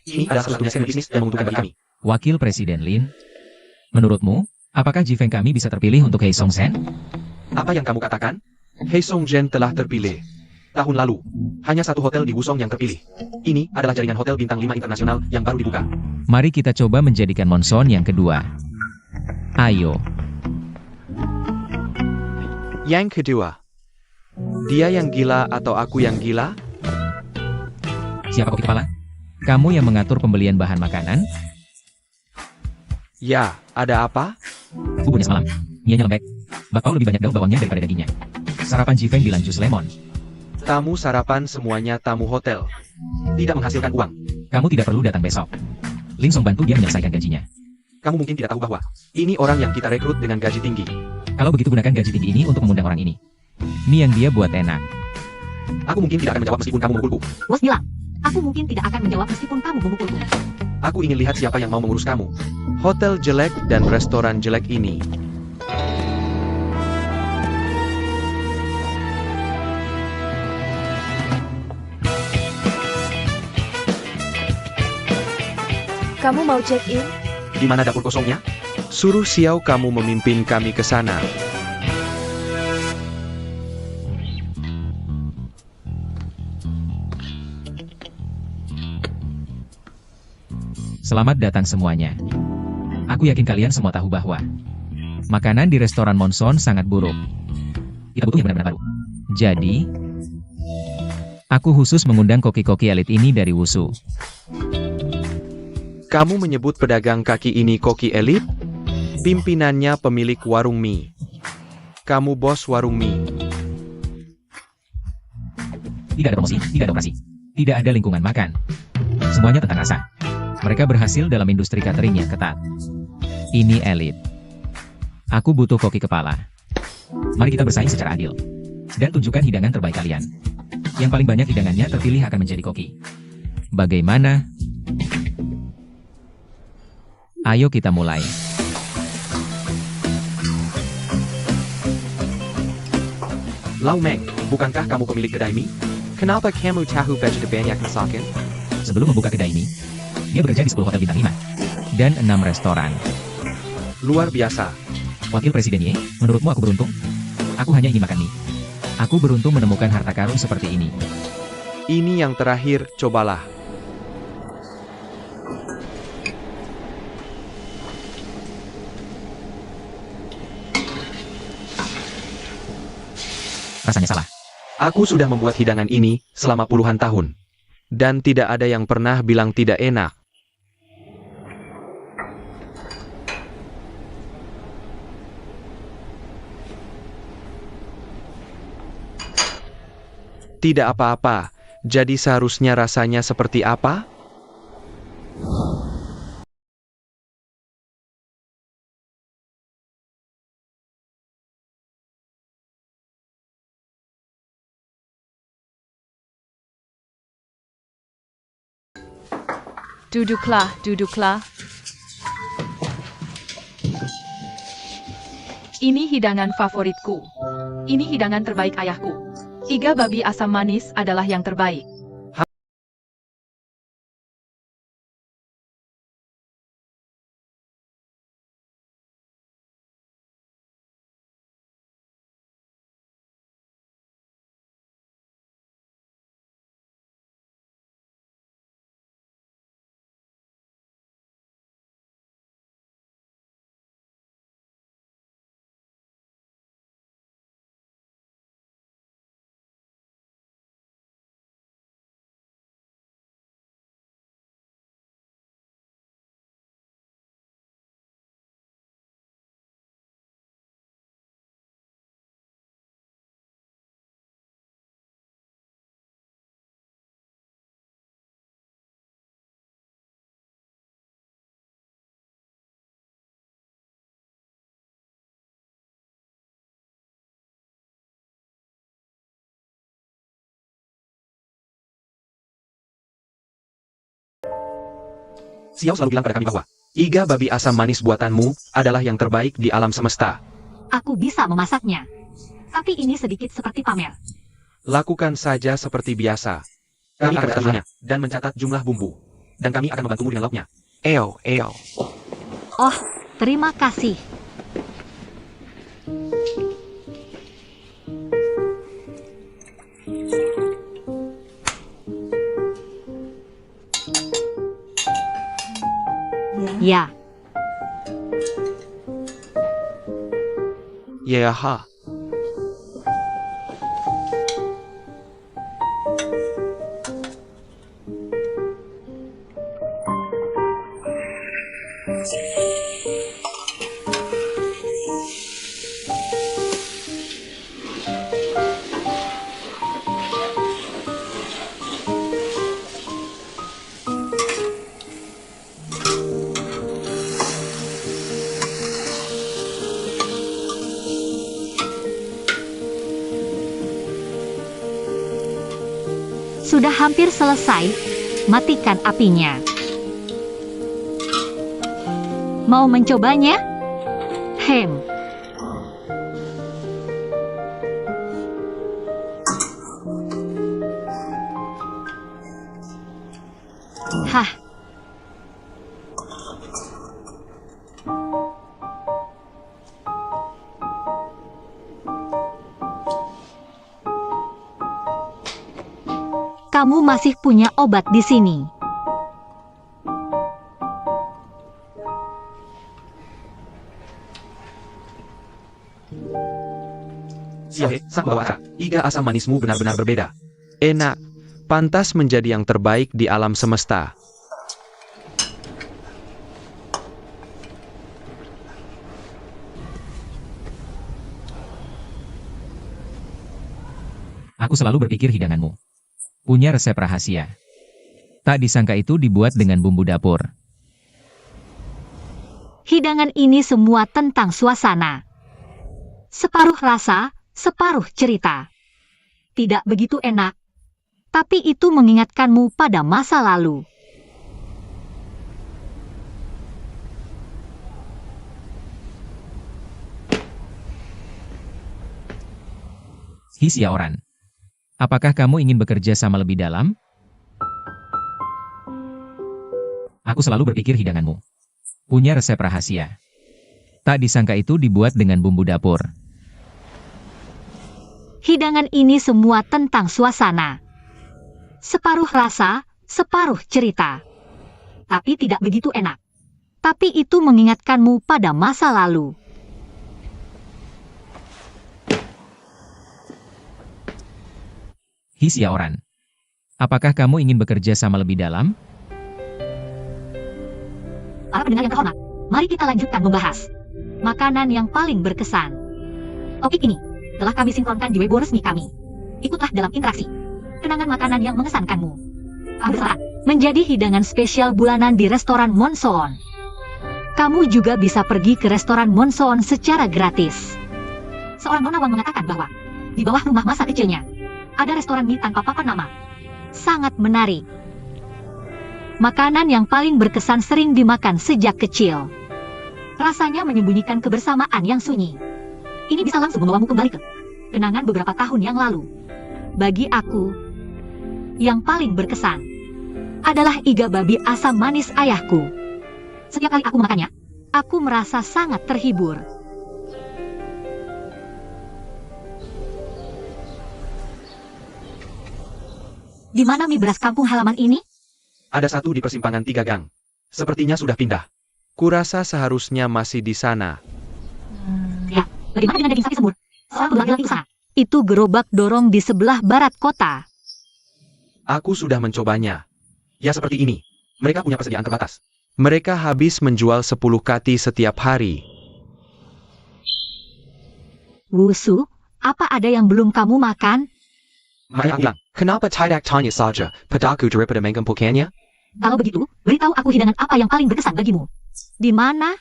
Ini adalah satu-satunya segmen bisnis yang menguntungkan bagi kami. Wakil Presiden Lin, menurutmu, apakah Jifeng kami bisa terpilih untuk Hei Song Sen? Apa yang kamu katakan? Hei Song Zhen telah terpilih. Tahun lalu, hanya satu hotel di Wusong yang terpilih. Ini adalah jaringan hotel bintang 5 internasional yang baru dibuka. Mari kita coba menjadikan Monson yang kedua. Ayo. Yang kedua. Dia yang gila atau aku yang gila? Siapa koki kepala? Kamu yang mengatur pembelian bahan makanan? Ya, ada apa? Buburnya semalam. Mianya lembek. Bakpao lebih banyak daun bawangnya daripada dagingnya. Sarapan Jifeng bilang jus lemon. Tamu sarapan semuanya tamu hotel. Tidak menghasilkan uang. Kamu tidak perlu datang besok. Ling Song bantu dia menyelesaikan gajinya. Kamu mungkin tidak tahu bahwa ini orang yang kita rekrut dengan gaji tinggi. Kalau begitu gunakan gaji tinggi ini untuk mengundang orang ini. Mie yang dia buat enak. Aku mungkin tidak akan menjawab meskipun kamu memukulku. Bos bilang, aku mungkin tidak akan menjawab meskipun kamu memukulku. Aku ingin lihat siapa yang mau mengurus kamu. Hotel jelek dan restoran jelek ini. Kamu mau check-in? Di mana dapur kosongnya? Suruh Xiao kamu memimpin kami ke sana. Selamat datang semuanya. Aku yakin kalian semua tahu bahwa makanan di restoran Monson sangat buruk. Kita butuh yang benar-benar baru. Jadi, aku khusus mengundang koki-koki elit ini dari Wushu. Kamu menyebut pedagang kaki ini koki elit? Pimpinannya pemilik warung mie. Kamu bos warung mie. Tidak ada promosi, tidak ada operasi. Tidak ada lingkungan makan. Semuanya tentang rasa. Mereka berhasil dalam industri catering yang ketat. Ini elit. Aku butuh koki kepala. Mari kita bersaing secara adil. Dan tunjukkan hidangan terbaik kalian. Yang paling banyak hidangannya terpilih akan menjadi koki. Bagaimana? Ayo kita mulai. Lau Meng, bukankah kamu pemilik kedai mie? Kenapa kamu tahu budget banyak masakan? Sebelum membuka kedai ini, dia bekerja di 10 hotel bintang 5 dan 6 restoran. Luar biasa. Wakil Presiden Ye, menurutmu aku beruntung? Aku hanya ingin makan mie. Aku beruntung menemukan harta karun seperti ini. Ini yang terakhir, cobalah. Rasanya salah. Aku sudah membuat hidangan ini selama puluhan tahun. Dan tidak ada yang pernah bilang tidak enak. Tidak apa-apa. Jadi seharusnya rasanya seperti apa? Duduklah, duduklah. Ini hidangan favoritku. Ini hidangan terbaik ayahku. Iga babi asam manis adalah yang terbaik. Xiao selalu bilang pada kami bahwa iga babi asam manis buatanmu adalah yang terbaik di alam semesta. Aku bisa memasaknya. Tapi ini sedikit seperti pamer. Lakukan saja seperti biasa. Kami akan mencatatnya dan mencatat jumlah bumbu. Dan kami akan membantumu dengan lauknya. Eo. Oh, terima kasih. Ya, Yeha. sudah hampir selesai. Matikan apinya. Mau mencobanya? Hah. Kamu masih punya obat di sini. Xiaohe, sang bawa acara. Iga asam manismu benar-benar berbeda. Enak. Pantas menjadi yang terbaik di alam semesta. Aku selalu berpikir hidanganmu punya resep rahasia. Tak disangka itu dibuat dengan bumbu dapur. Hidangan ini semua tentang suasana. Separuh rasa, separuh cerita. Tidak begitu enak, tapi itu mengingatkanmu pada masa lalu. Hisya-Oran. Apakah kamu ingin bekerja sama lebih dalam? Aku selalu berpikir hidanganmu punya resep rahasia. Tak disangka itu dibuat dengan bumbu dapur. Hidangan ini semua tentang suasana. Separuh rasa, separuh cerita. Tapi tidak begitu enak. Tapi itu mengingatkanmu pada masa lalu. Hisya-Oran. Apakah kamu ingin bekerja sama lebih dalam? Para pendengar yang terhormat, mari kita lanjutkan membahas makanan yang paling berkesan. Topik ini telah kami sinkronkan di Weibo resmi kami. Ikutlah dalam interaksi. Kenangan makanan yang mengesankanmu. Kamu berserak menjadi hidangan spesial bulanan di restoran Monsoon. Kamu juga bisa pergi ke restoran Monsoon secara gratis. Seorang nonawang mengatakan bahwa di bawah rumah masa kecilnya ada restoran mie tanpa papan nama. Sangat menarik. Makanan yang paling berkesan sering dimakan sejak kecil. Rasanya menyembunyikan kebersamaan yang sunyi. Ini bisa langsung membawamu kembali ke kenangan beberapa tahun yang lalu. Bagi aku, yang paling berkesan adalah iga babi asam manis ayahku. Setiap kali aku memakannya, aku merasa sangat terhibur. Di mana mie beras kampung halaman ini? Ada satu di persimpangan 3 gang. Sepertinya sudah pindah. Kurasa seharusnya masih di sana. Ya, bagaimana dengan daging sapi semur? Seorang laki-laki usaha. Itu gerobak dorong di sebelah barat kota. Aku sudah mencobanya. Ya seperti ini. Mereka punya persediaan terbatas. Mereka habis menjual 10 kati setiap hari. Wusu, apa ada yang belum kamu makan? Mereka bilang, Kenapa tidak tanya saja padaku daripada mengumpulkannya? Kalau begitu, beritahu aku hidangan apa yang paling berkesan bagimu. Di mana?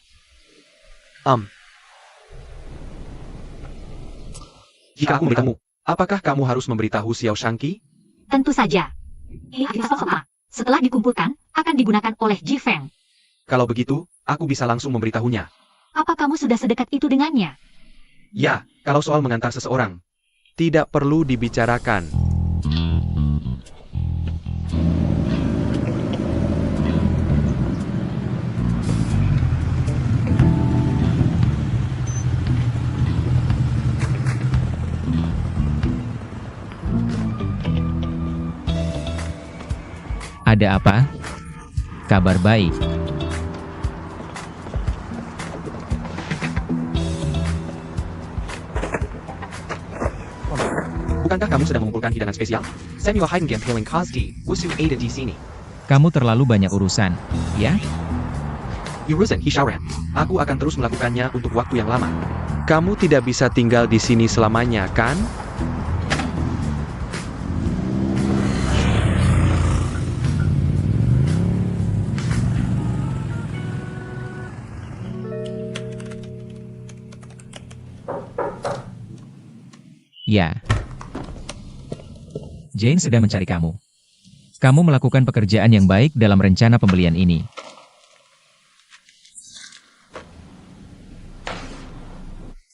Jika aku memberitahumu, apakah kamu harus memberitahu Xiao Shangqi? Tentu saja. Ini aktivitas pertama. Setelah dikumpulkan, akan digunakan oleh Ji Feng. Kalau begitu, aku bisa langsung memberitahunya. Apa kamu sudah sedekat itu dengannya? Ya, kalau soal mengantar seseorang, tidak perlu dibicarakan. Ada apa? Kabar baik. Bukankah kamu sedang mengumpulkan hidangan spesial? Samuel Heidengam piling Kosdi, Wusu ada di sini. Kamu terlalu banyak urusan, ya? Yuruzen Hishaoran, aku akan terus melakukannya untuk waktu yang lama. Kamu tidak bisa tinggal di sini selamanya, kan? Ya. Jane sedang mencari kamu. Kamu melakukan pekerjaan yang baik dalam rencana pembelian ini.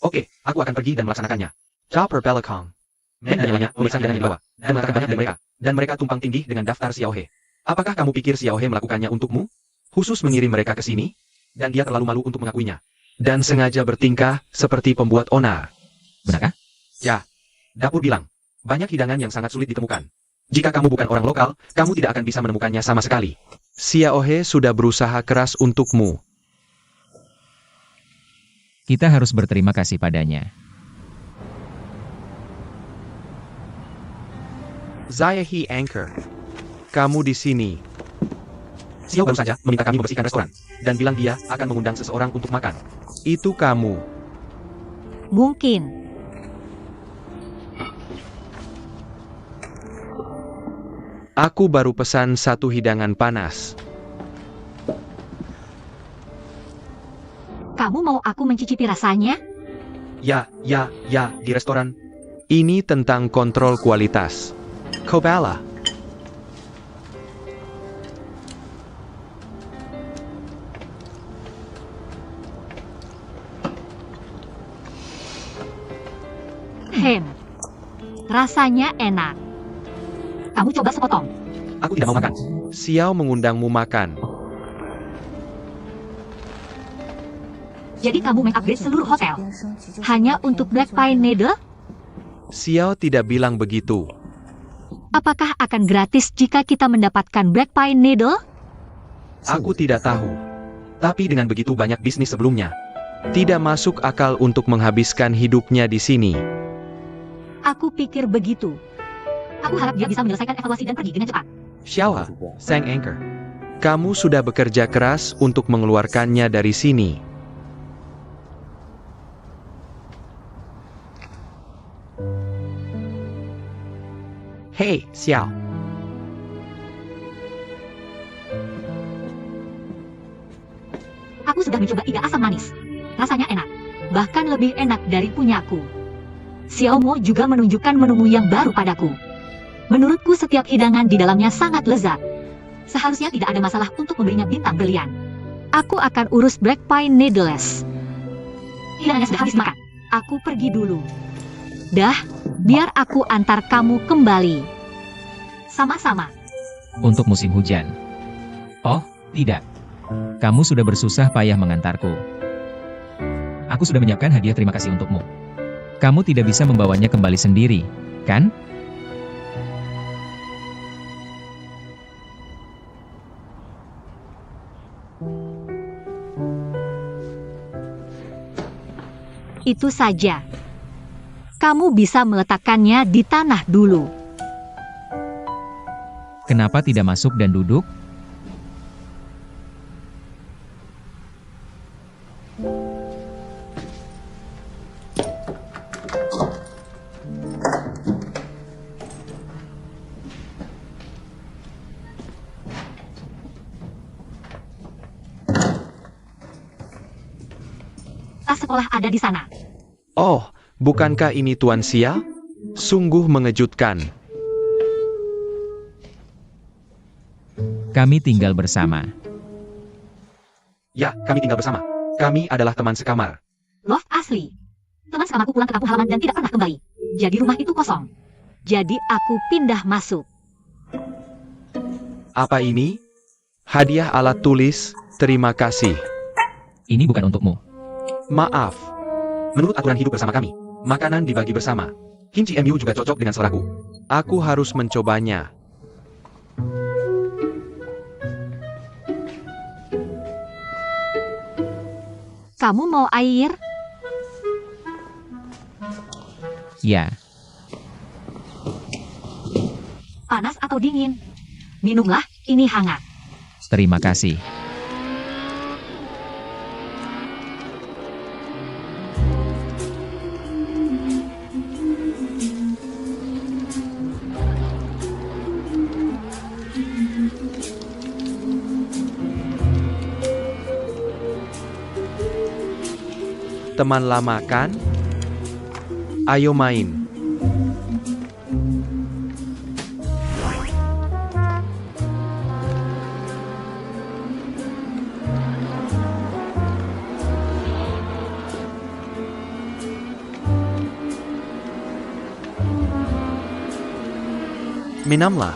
Oke, aku akan pergi dan melaksanakannya. Chopper Belakong. Men dan nyonya memeriksa hidangan yang dibawa, dan mengatakan banyak dari mereka. Dan mereka tumpang tindih dengan daftar Xiaohe. Apakah kamu pikir Xiaohe melakukannya untukmu? Khusus mengirim mereka ke sini? Dan dia terlalu malu untuk mengakuinya. Dan sengaja bertingkah seperti pembuat onar. Benarkah? Ya, dapur bilang, banyak hidangan yang sangat sulit ditemukan. Jika kamu bukan orang lokal, kamu tidak akan bisa menemukannya sama sekali. Xiaohe sudah berusaha keras untukmu. Kita harus berterima kasih padanya. Zayahi Anchor. Kamu di sini. Xiao baru saja meminta kami membersihkan restoran. Dan bilang dia akan mengundang seseorang untuk makan. Itu kamu. Mungkin. Aku baru pesan 1 hidangan panas. Kamu mau aku mencicipi rasanya? Ya, di restoran. Ini tentang kontrol kualitas. Kobala. Rasanya enak. Kamu coba sepotong. Aku tidak mau makan. Xiao mengundangmu makan. Jadi kamu mengupgrade seluruh hotel? Hanya untuk Black Pine Needle? Xiao tidak bilang begitu. Apakah akan gratis jika kita mendapatkan Black Pine Needle? Aku tidak tahu. Tapi dengan begitu banyak bisnis sebelumnya, tidak masuk akal untuk menghabiskan hidupnya di sini. Aku pikir begitu. Aku harap dia bisa menyelesaikan evaluasi dan pergi dengan cepat. Xiao, Sang Anchor. Kamu sudah bekerja keras untuk mengeluarkannya dari sini. Hey, Xiao. Aku sudah mencoba iga asam manis. Rasanya enak. Bahkan lebih enak dari punyaku. Xiao Mo juga menunjukkan menu yang baru padaku. Menurutku setiap hidangan di dalamnya sangat lezat. Seharusnya tidak ada masalah untuk memberinya bintang brilian. Aku akan urus Black Pine Needles. Hidangannya sudah habis makan. Aku pergi dulu. Dah, biar aku antar kamu kembali. Sama-sama. Untuk musim hujan. Oh, tidak. Kamu sudah bersusah payah mengantarku. Aku sudah menyiapkan hadiah terima kasih untukmu. Kamu tidak bisa membawanya kembali sendiri, kan? Itu saja. Kamu bisa meletakkannya di tanah dulu. Kenapa tidak masuk dan duduk? Tas sekolah ada di sana. Oh, bukankah ini Tuan Xia? Sungguh mengejutkan. Kami tinggal bersama. Ya, kami tinggal bersama. Kami adalah teman sekamar. Love asli. Teman sekamarku pulang ke kampung halaman dan tidak pernah kembali. Jadi rumah itu kosong. Jadi aku pindah masuk. Apa ini? Hadiah alat tulis, terima kasih. Ini bukan untukmu. Maaf. Menurut aturan hidup bersama kami, makanan dibagi bersama. Kimchi MU juga cocok dengan seleraku. Aku harus mencobanya. Kamu mau air? Ya, Panas atau dingin? Minumlah, ini hangat. terima kasih. Teman lama kan? Ayo main. Minumlah.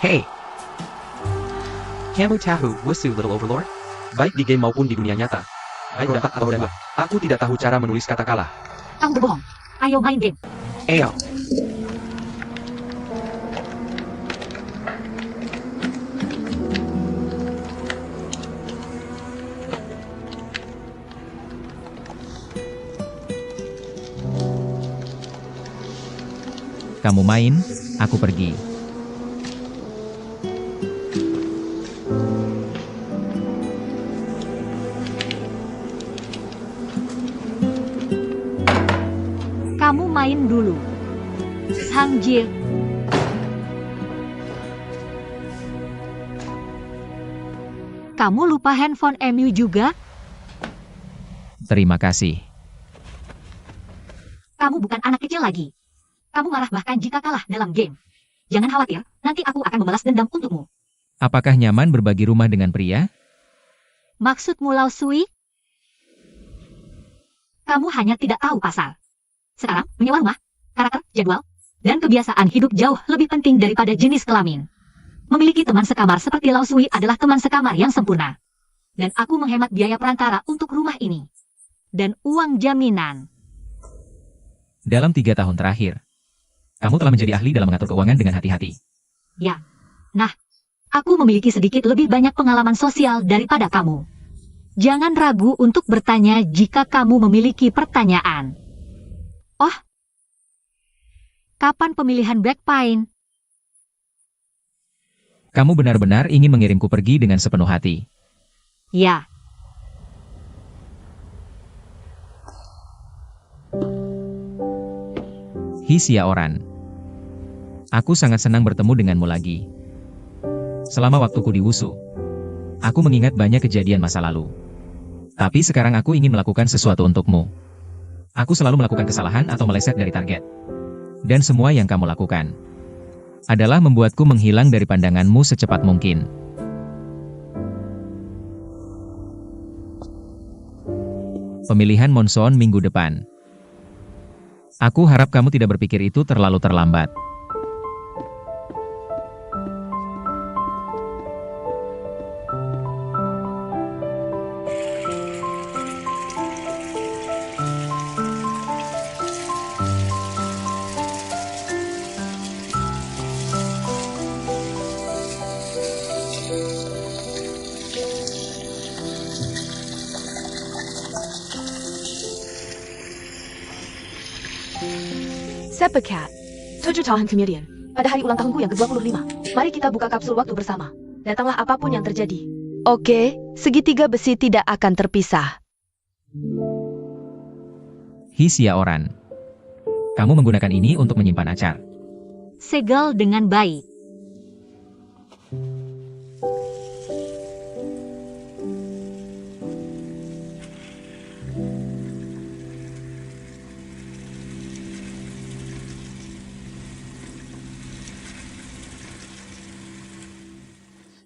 Hey. Kamu tahu Wusu Little Overlord? Baik di game maupun di dunia nyata. Baik dapat atau dapat. Aku tidak tahu cara menulis kata kalah. Kamu berbohong. Ayo main game. Ayo. Kamu main, aku pergi. Kamu main dulu. Sang Jil. Kamu lupa handphone MU juga? Terima kasih. Kamu bukan anak kecil lagi. Kamu marah bahkan jika kalah dalam game. Jangan khawatir, nanti aku akan membalas dendam untukmu. Apakah nyaman berbagi rumah dengan pria? Maksudmu Lao Sui? Kamu hanya tidak tahu pasal. Sekarang, menyewa rumah, karakter, jadwal, dan kebiasaan hidup jauh lebih penting daripada jenis kelamin. Memiliki teman sekamar seperti Lao Sui adalah teman sekamar yang sempurna. Dan aku menghemat biaya perantara untuk rumah ini. Dan uang jaminan. Dalam 3 tahun terakhir, kamu telah menjadi ahli dalam mengatur keuangan dengan hati-hati. Ya. Nah, aku memiliki sedikit lebih banyak pengalaman sosial daripada kamu. Jangan ragu untuk bertanya jika kamu memiliki pertanyaan. Oh, kapan pemilihan Black Pine? Kamu benar-benar ingin mengirimku pergi dengan sepenuh hati. Ya. Hisia Oran. Aku sangat senang bertemu denganmu lagi. Selama waktuku di Wusu, aku mengingat banyak kejadian masa lalu. Tapi sekarang aku ingin melakukan sesuatu untukmu. Aku selalu melakukan kesalahan atau meleset dari target. Dan semua yang kamu lakukan adalah membuatku menghilang dari pandanganmu secepat mungkin. Pemilihan Monsoon minggu depan. Aku harap kamu tidak berpikir itu terlalu terlambat. Sepekat. 7 tahun kemudian, pada hari ulang tahunku yang ke-25, mari kita buka kapsul waktu bersama. Datanglah apapun yang terjadi. Oke, segitiga besi tidak akan terpisah. Hisia Oran. Kamu menggunakan ini untuk menyimpan acar. Segel dengan baik.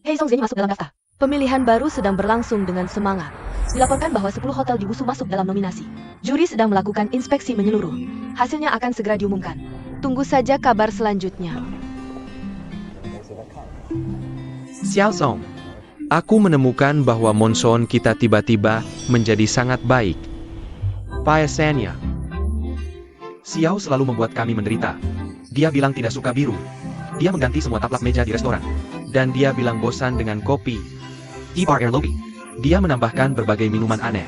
Hei Song Zeni masuk dalam daftar. Pemilihan baru sedang berlangsung dengan semangat. Dilaporkan bahwa 10 hotel di Wusu masuk dalam nominasi. Juri sedang melakukan inspeksi menyeluruh. Hasilnya akan segera diumumkan. Tunggu saja kabar selanjutnya. Xiao Song, aku menemukan bahwa monsoon kita tiba-tiba menjadi sangat baik. Biasanya, Xiao selalu membuat kami menderita. Dia bilang tidak suka biru. Dia mengganti semua taplak meja di restoran. Dan dia bilang bosan dengan kopi. Di bar air lobby, dia menambahkan berbagai minuman aneh.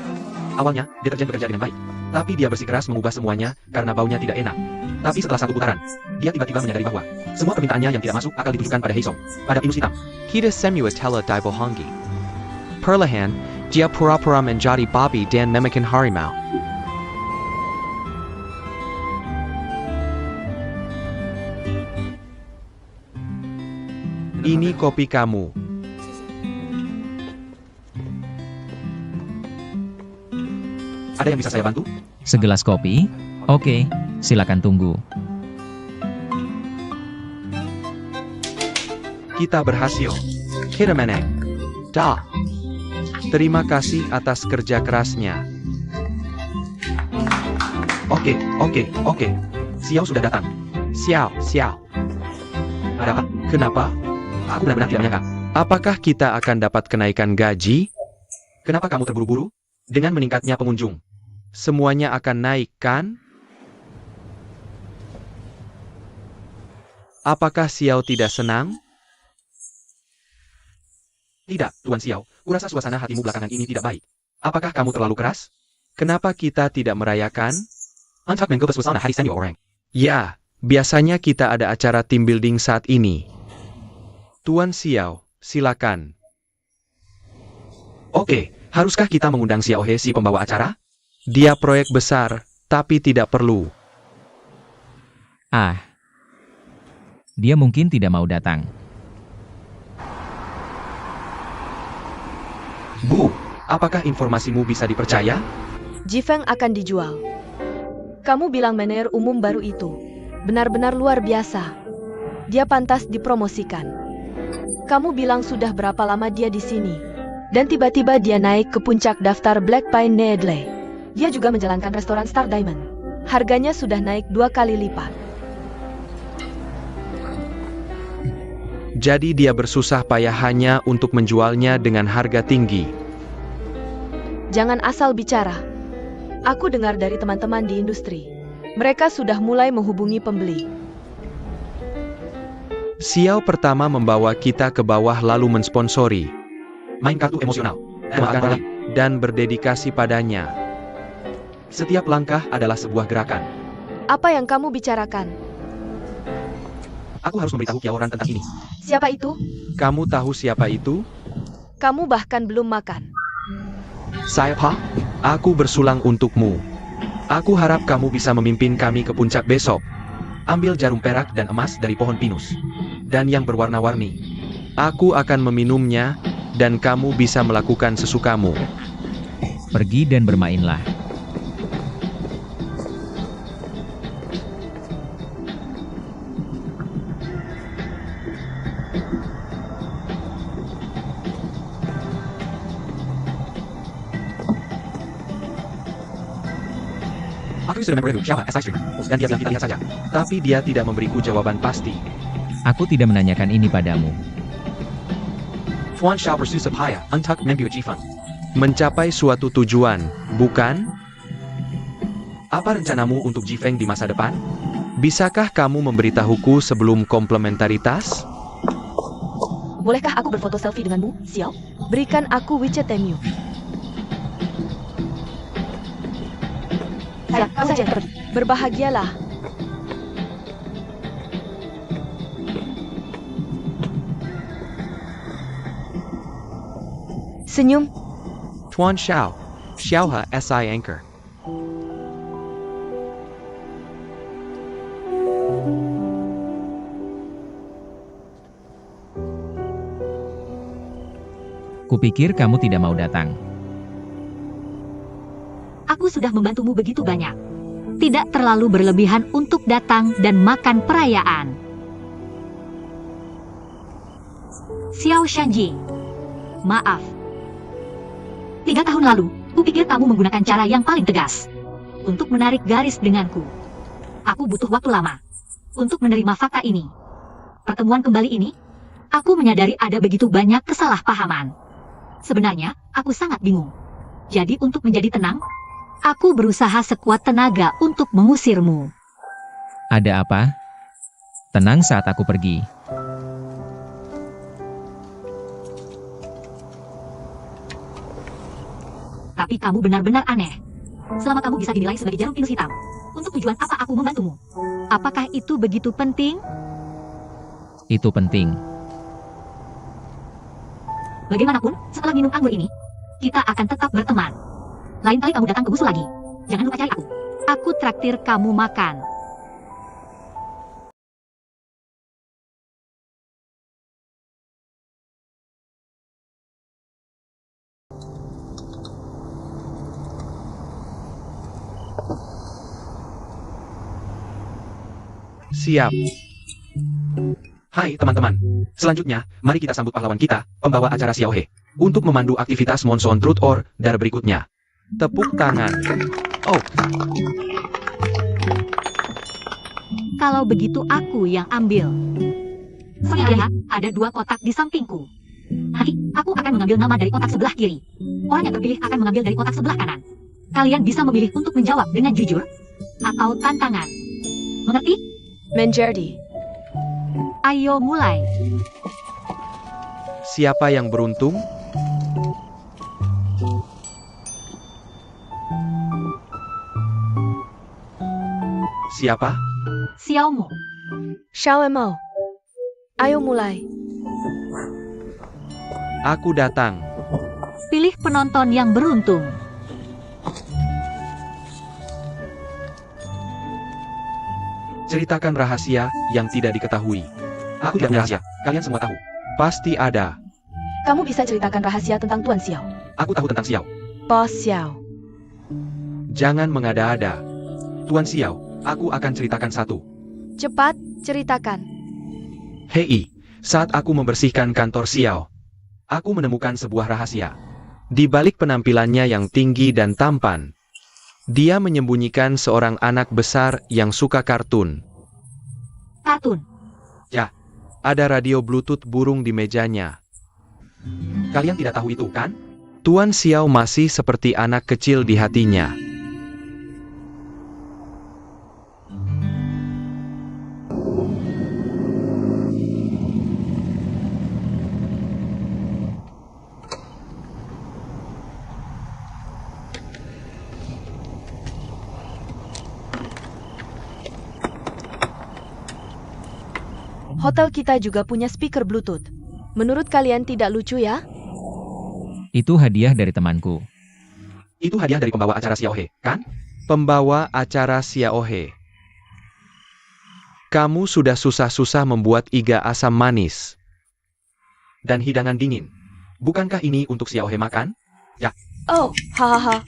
Awalnya, deterjen bekerja dengan baik. Tapi dia bersikeras mengubah semuanya karena baunya tidak enak. Tapi setelah 1 putaran, dia tiba-tiba menyadari bahwa semua permintaannya yang tidak masuk akal ditujukan pada Heisong, pada pinus hitam. Kita semua telah dibohongi. Perlahan, dia pura-pura menjadi babi dan memakan harimau. Ini kopi kamu. Ada yang bisa saya bantu? Segelas kopi? Oke, silakan tunggu. Kita berhasil. Kita menang. Dah. Terima kasih atas kerja kerasnya. Oke. Xiao sudah datang. Xiao. Ada apa? Kenapa? Aku benar-benar tidak menyangka. Apakah kita akan dapat kenaikan gaji? Kenapa kamu terburu-buru? Dengan meningkatnya pengunjung, semuanya akan naik, kan? Apakah Xiao tidak senang? Tidak, Tuan Xiao. Kurasa suasana hatimu belakangan ini tidak baik. Apakah kamu terlalu keras? Kenapa kita tidak merayakan? Untuk minggu besuasana hari senior orang. Ya, biasanya kita ada acara team building saat ini. Tuan Xiao, silakan. Oke, haruskah kita mengundang Xiao He si pembawa acara? Dia proyek besar, tapi tidak perlu. Dia mungkin tidak mau datang. Bu, apakah informasimu bisa dipercaya? Jifeng akan dijual. Kamu bilang manajer umum baru itu benar-benar luar biasa. Dia pantas dipromosikan. Kamu bilang sudah berapa lama dia di sini. Dan tiba-tiba dia naik ke puncak daftar Black Pine Needle. Dia juga menjalankan restoran Star Diamond. Harganya sudah naik 2 kali lipat. Jadi dia bersusah payah hanya untuk menjualnya dengan harga tinggi. Jangan asal bicara. Aku dengar dari teman-teman di industri. Mereka sudah mulai menghubungi pembeli. Xiao pertama membawa kita ke bawah lalu mensponsori Main kartu emosional. dan berdedikasi padanya. Setiap langkah adalah sebuah gerakan. Apa yang kamu bicarakan? Aku harus memberitahu Kiaoran tentang ini. Siapa itu? Kamu tahu siapa itu? Kamu bahkan belum makan. Siapa? Aku bersulang untukmu. Aku harap kamu bisa memimpin kami ke puncak besok. Ambil jarum perak dan emas dari pohon pinus. Dan yang berwarna-warni. Aku akan meminumnya, dan kamu bisa melakukan sesukamu. Pergi dan bermainlah. Aku sudah memberitahu Xiao as ice cream. Dan dia bilang kita lihat saja. Tapi dia tidak memberiku jawaban pasti. Aku tidak menanyakan ini padamu. Tuan Xiao bersu supaya untuk membuat Jifeng. Mencapai suatu tujuan, bukan? Apa rencanamu untuk Jifeng di masa depan? Bisakah kamu memberitahuku sebelum komplementaritas? Bolehkah aku berfoto selfie denganmu, Xiao? Berikan aku WeChat Temu. Sayang, kamu jangan pergi. Berbahagialah. Senyum. Tuan Xiao. Xiaohe SI Anchor. Kupikir kamu tidak mau datang. Aku sudah membantumu begitu banyak. Tidak terlalu berlebihan untuk datang dan makan perayaan. Xiao Shanji. Maaf. 3 tahun lalu, kupikir kamu menggunakan cara yang paling tegas untuk menarik garis denganku. Aku butuh waktu lama untuk menerima fakta ini. Pertemuan kembali ini, aku menyadari ada begitu banyak kesalahpahaman. Sebenarnya, aku sangat bingung. Jadi untuk menjadi tenang, aku berusaha sekuat tenaga untuk mengusirmu. Ada apa? Tenang saat aku pergi. Tapi kamu benar-benar aneh. Selama kamu bisa dinilai sebagai jarum pinus hitam, untuk tujuan apa aku membantumu? Apakah itu begitu penting? Itu penting. Bagaimanapun, setelah minum anggur ini, kita akan tetap berteman. Lain kali kamu datang ke Busu lagi, jangan lupa cari aku. Aku traktir kamu makan. Siap. Hai teman-teman. Selanjutnya, mari kita sambut pahlawan kita, pembawa acara Xiao He, untuk memandu aktivitas Monsoon Truth Order berikutnya. Tepuk tangan. Oh, Kalau begitu aku yang ambil. Seperti lihat, ada 2 kotak di sampingku. Nanti, aku akan mengambil nama dari kotak sebelah kiri. Orang yang terpilih akan mengambil dari kotak sebelah kanan. Kalian bisa memilih untuk menjawab dengan jujur atau tantangan. Mengerti? Menjadi. Ayo mulai. siapa yang beruntung? Siapa? Xiaomo. Xiao Mo. Ayo mulai. Aku datang. Pilih penonton yang beruntung. Ceritakan rahasia yang tidak diketahui. Aku tidak punya rahasia. Kalian semua tahu. Pasti ada. Kamu bisa ceritakan rahasia tentang Tuan Xiao. Aku tahu tentang Xiao. Bos Xiao. Jangan mengada-ada. Tuan Xiao, aku akan ceritakan satu. Cepat, ceritakan. Hei, saat aku membersihkan kantor Xiao, aku menemukan sebuah rahasia. Di balik penampilannya yang tinggi dan tampan, dia menyembunyikan seorang anak besar yang suka kartun. Kartun. Ya, ada radio Bluetooth burung di mejanya. Kalian tidak tahu itu, kan? Tuan Xiao masih seperti anak kecil di hatinya. Hotel kita juga punya speaker Bluetooth. Menurut kalian tidak lucu ya? Itu hadiah dari temanku. Itu hadiah dari pembawa acara Xiaohe, kan? Pembawa acara Xiaohe. Kamu sudah susah-susah membuat iga asam manis. Dan hidangan dingin. Bukankah ini untuk Xiaohe makan? Ya. Oh, hahaha.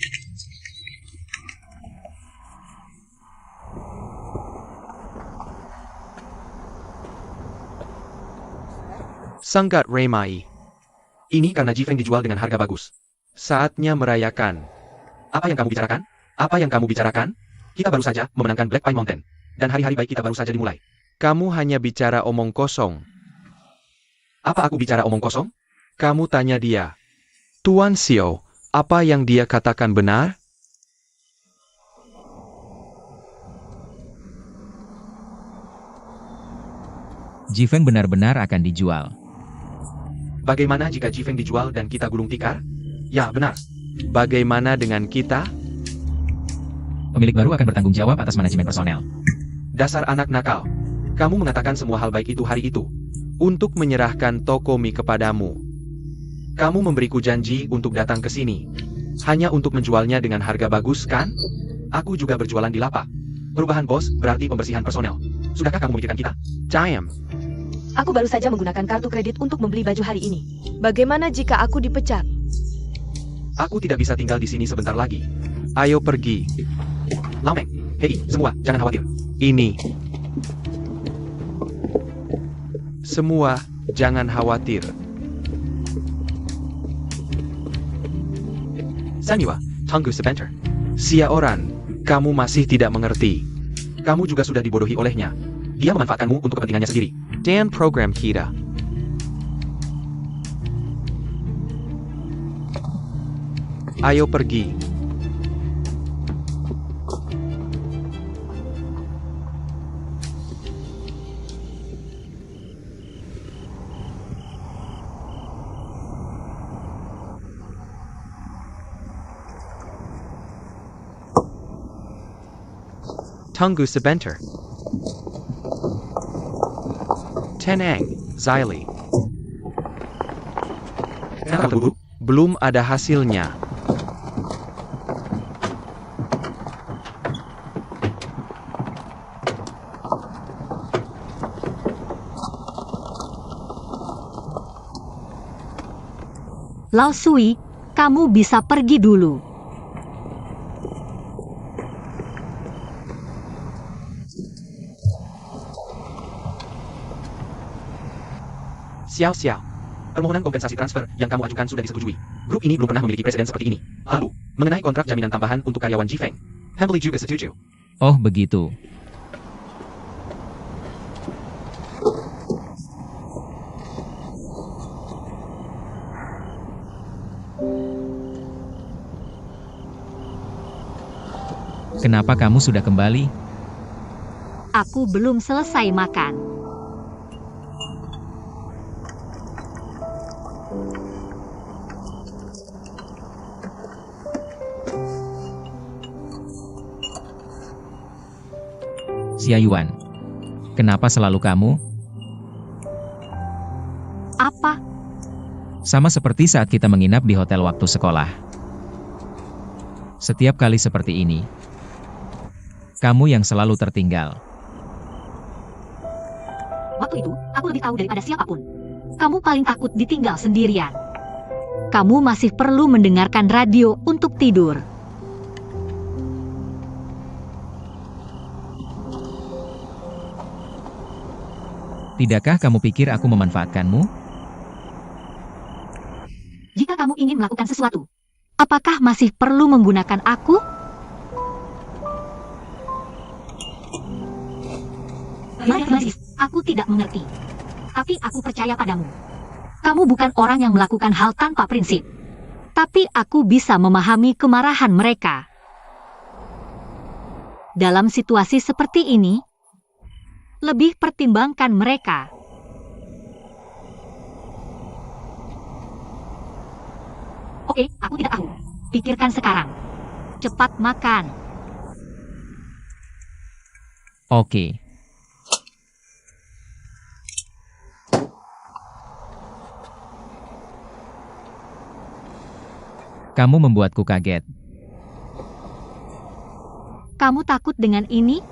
Sangat remai. Ini karena Jifeng dijual dengan harga bagus. Saatnya merayakan. Apa yang kamu bicarakan? Apa yang kamu bicarakan? Kita baru saja memenangkan Black Pine Mountain. Dan hari-hari baik kita baru saja dimulai. Kamu hanya bicara omong kosong. Apa aku bicara omong kosong? Kamu tanya dia. Tuan Xiao, apa yang dia katakan benar? Jifeng benar-benar akan dijual. Bagaimana jika Jifeng dijual dan kita gulung tikar? Ya, benar. Bagaimana dengan kita? Pemilik baru akan bertanggung jawab atas manajemen personel. Dasar anak nakal. Kamu mengatakan semua hal baik itu hari itu. Untuk menyerahkan toko mie kepadamu. Kamu memberiku janji untuk datang ke sini. Hanya untuk menjualnya dengan harga bagus, kan? Aku juga berjualan di lapak. Perubahan bos berarti pembersihan personel. Sudahkah kamu memikirkan kita? Jam. Aku baru saja menggunakan kartu kredit untuk membeli baju hari ini. Bagaimana jika aku dipecat? Aku tidak bisa tinggal di sini sebentar lagi. Ayo pergi. Lameng, hei, semua, jangan khawatir. Ini. Semua, jangan khawatir. Saniwa, tunggu sebentar. Xiaoran, kamu masih tidak mengerti. Kamu juga sudah dibodohi olehnya. Dia memanfaatkanmu untuk kepentingannya sendiri. Dan program kita. Ayo pergi. Tunggu sebentar. Tenang, Ziley. Kenapa terburu? Belum ada hasilnya. Lao Sui, kamu bisa pergi dulu. Xiao. Permohonan kompensasi transfer yang kamu ajukan sudah disetujui. Grup ini belum pernah memiliki presiden seperti ini. Lalu, mengenai kontrak jaminan tambahan untuk karyawan Jifeng. Hambly juga setuju. Oh begitu. Kenapa kamu sudah kembali? Aku belum selesai makan. Xia Yuan, kenapa selalu kamu? Apa? Sama seperti saat kita menginap di hotel waktu sekolah. Setiap kali seperti ini, kamu yang selalu tertinggal. Waktu itu, aku lebih tahu daripada siapapun. Kamu paling takut ditinggal sendirian. Kamu masih perlu mendengarkan radio untuk tidur. Tidakkah kamu pikir aku memanfaatkanmu? Jika kamu ingin melakukan sesuatu, apakah masih perlu menggunakan aku? Francis, aku tidak mengerti. Tapi aku percaya padamu. Kamu bukan orang yang melakukan hal tanpa prinsip. Tapi aku bisa memahami kemarahan mereka. Dalam situasi seperti ini, lebih pertimbangkan mereka. Oke, aku tidak tahu. Pikirkan sekarang. Cepat makan. Oke. Kamu membuatku kaget. Kamu takut dengan ini?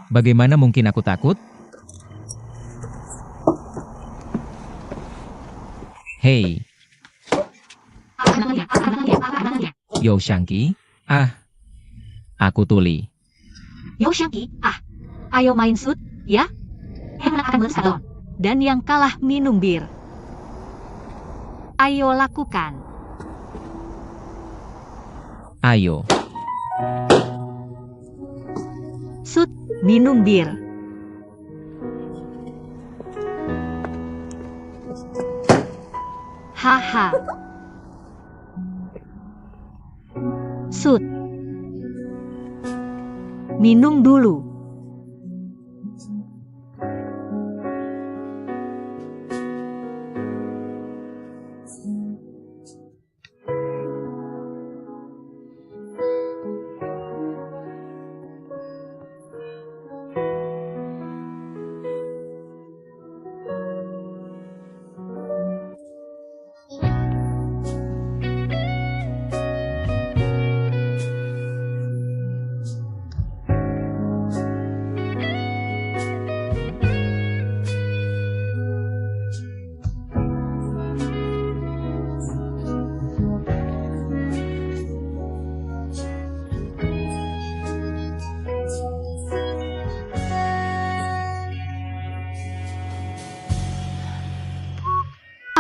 Bagaimana mungkin aku takut? Hei, Yo Shangki. Aku tuli. Yo Shangki, ayo main shoot, ya? Yang menang akan bersalon. Dan yang kalah minum bir. Ayo lakukan. Ayo. Shoot, minum bir. Haha. Shoot. Minum dulu.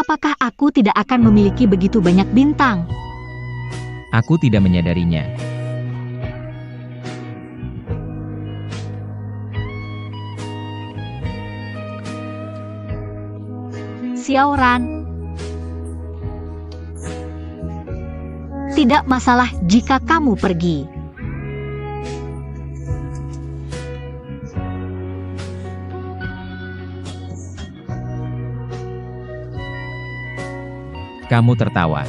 Apakah aku tidak akan memiliki begitu banyak bintang? Aku tidak menyadarinya. Xiaoran. Tidak masalah jika kamu pergi. Kamu tertawa.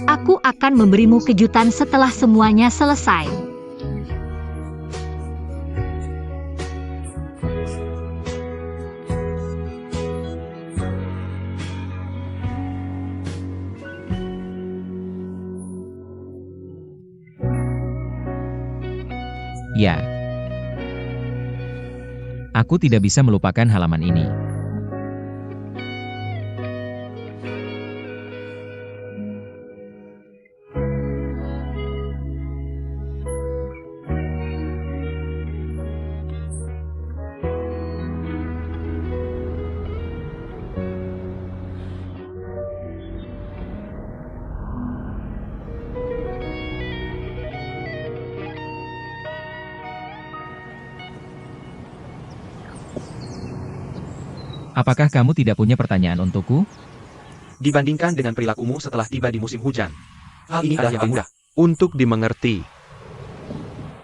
Aku akan memberimu kejutan setelah semuanya selesai. Ya. Aku tidak bisa melupakan halaman ini. Apakah kamu tidak punya pertanyaan untukku? Dibandingkan dengan perilakumu setelah tiba di musim hujan, hal ini adalah yang paling mudah. Untuk dimengerti.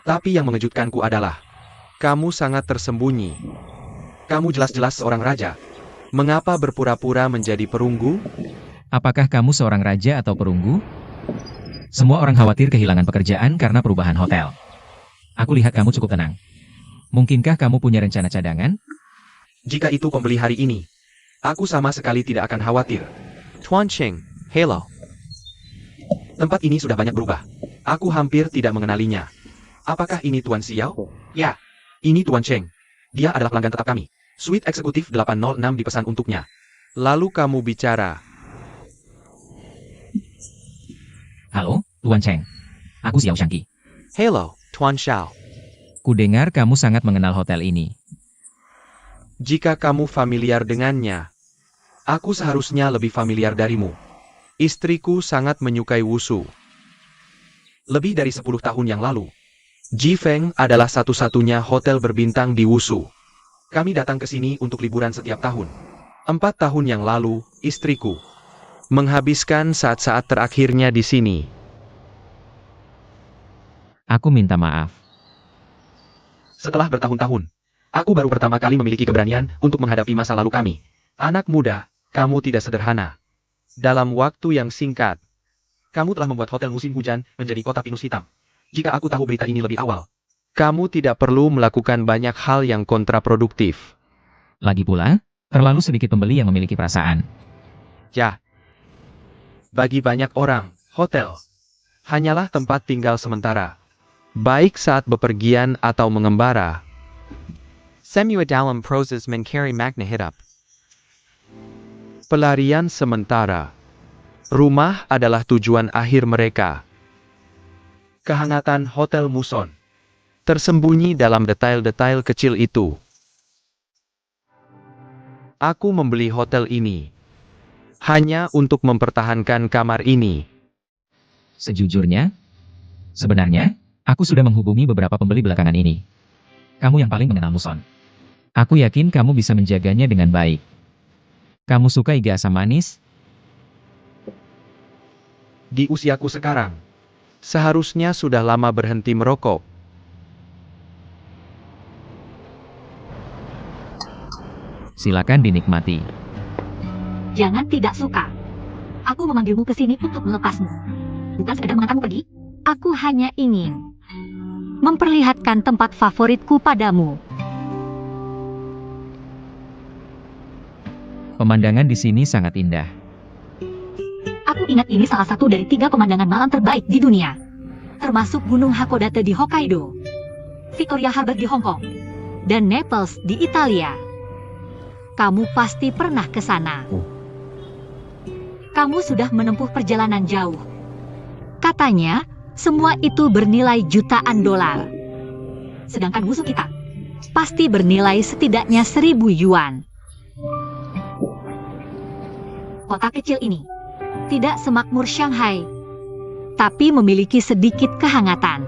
Tapi yang mengejutkanku adalah, Kamu sangat tersembunyi. kamu jelas-jelas seorang raja. Mengapa berpura-pura menjadi perunggu? Apakah kamu seorang raja atau perunggu? Semua orang khawatir kehilangan pekerjaan karena perubahan hotel. Aku lihat kamu cukup tenang. Mungkinkah kamu punya rencana cadangan? Jika itu pembeli hari ini, aku sama sekali tidak akan khawatir. Tuan Ching, Halo. Tempat ini sudah banyak berubah. Aku hampir tidak mengenalinya. Apakah ini Tuan Xiao? Ya, ini Tuan Cheng. Dia adalah pelanggan tetap kami. Suite eksekutif 806 dipesan untuknya. Lalu kamu bicara. Halo, Tuan Cheng. Aku Xiao Shangqi. Hello, Tuan Xiao. Kudengar kamu sangat mengenal hotel ini. Jika kamu familiar dengannya, aku seharusnya lebih familiar darimu. Istriku sangat menyukai wushu. Lebih dari 10 tahun yang lalu, Jifeng adalah satu-satunya hotel berbintang di wushu. Kami datang ke sini untuk liburan setiap tahun. 4 tahun yang lalu, istriku menghabiskan saat-saat terakhirnya di sini. Aku minta maaf. Setelah bertahun-tahun, aku baru pertama kali memiliki keberanian untuk menghadapi masa lalu kami. Anak muda, kamu tidak sederhana. Dalam waktu yang singkat, kamu telah membuat hotel musim hujan menjadi kota pinus hitam. Jika aku tahu berita ini lebih awal, kamu tidak perlu melakukan banyak hal yang kontraproduktif. Lagi pula, terlalu sedikit pembeli yang memiliki perasaan. Ya, bagi banyak orang, hotel hanyalah tempat tinggal sementara. Baik saat bepergian atau mengembara. Semua dalam proses mencari makna hidup. Pelarian sementara. Rumah adalah tujuan akhir mereka. Kehangatan Hotel Muson tersembunyi dalam detail-detail kecil itu. Aku membeli hotel ini hanya untuk mempertahankan kamar ini. Sejujurnya, sebenarnya, aku sudah menghubungi beberapa pembeli belakangan ini. Kamu yang paling mengenal Muson. Aku yakin kamu bisa menjaganya dengan baik. Kamu suka iga asam manis? Di usiaku sekarang, seharusnya sudah lama berhenti merokok. Silakan dinikmati. Jangan tidak suka. Aku memanggilmu ke sini untuk melepasmu. Bukan sekedar mengantarmu pergi. Aku hanya ingin memperlihatkan tempat favoritku padamu. Pemandangan di sini sangat indah. Aku ingat ini salah satu dari 3 pemandangan malam terbaik di dunia. Termasuk Gunung Hakodate di Hokkaido, Victoria Harbour di Hong Kong, dan Naples di Italia. Kamu pasti pernah ke sana. Kamu sudah menempuh perjalanan jauh. Katanya, semua itu bernilai jutaan dolar. Sedangkan musuh kita pasti bernilai setidaknya 1.000 yuan. Kota kecil ini tidak semakmur Shanghai, tapi memiliki sedikit kehangatan.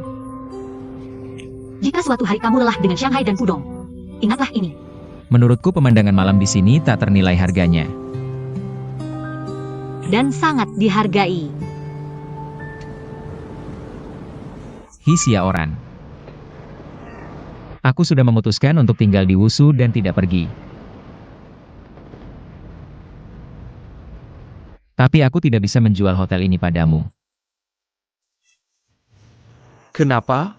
Jika suatu hari kamu lelah dengan Shanghai dan Pudong, ingatlah ini. Menurutku pemandangan malam di sini tak ternilai harganya. Dan sangat dihargai. Hisia orang. Aku sudah memutuskan untuk tinggal di Wushu dan tidak pergi. Tapi aku tidak bisa menjual hotel ini padamu. Kenapa?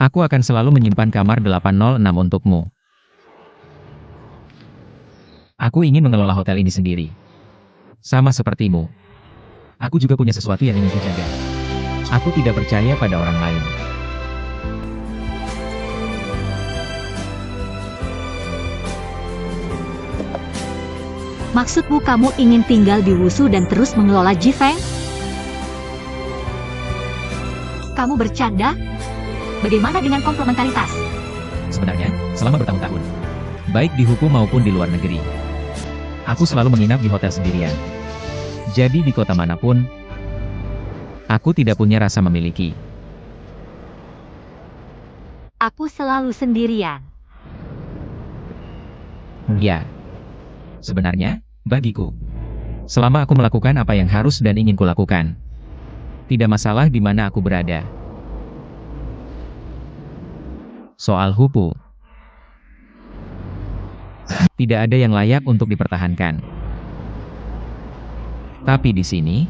Aku akan selalu menyimpan kamar 806 untukmu. Aku ingin mengelola hotel ini sendiri. Sama sepertimu. Aku juga punya sesuatu yang ingin kujaga. Aku tidak percaya pada orang lain. Maksudmu kamu ingin tinggal di Wushu dan terus mengelola Jifeng? Kamu bercanda? Bagaimana dengan komplementaritas? Sebenarnya, selama bertahun-tahun, baik di hukum maupun di luar negeri, aku selalu menginap di hotel sendirian. Jadi di kota manapun, aku tidak punya rasa memiliki. Aku selalu sendirian. Ya. Sebenarnya, bagiku, selama aku melakukan apa yang harus dan ingin kulakukan, tidak masalah di mana aku berada. Soal hupu, tidak ada yang layak untuk dipertahankan. Tapi di sini,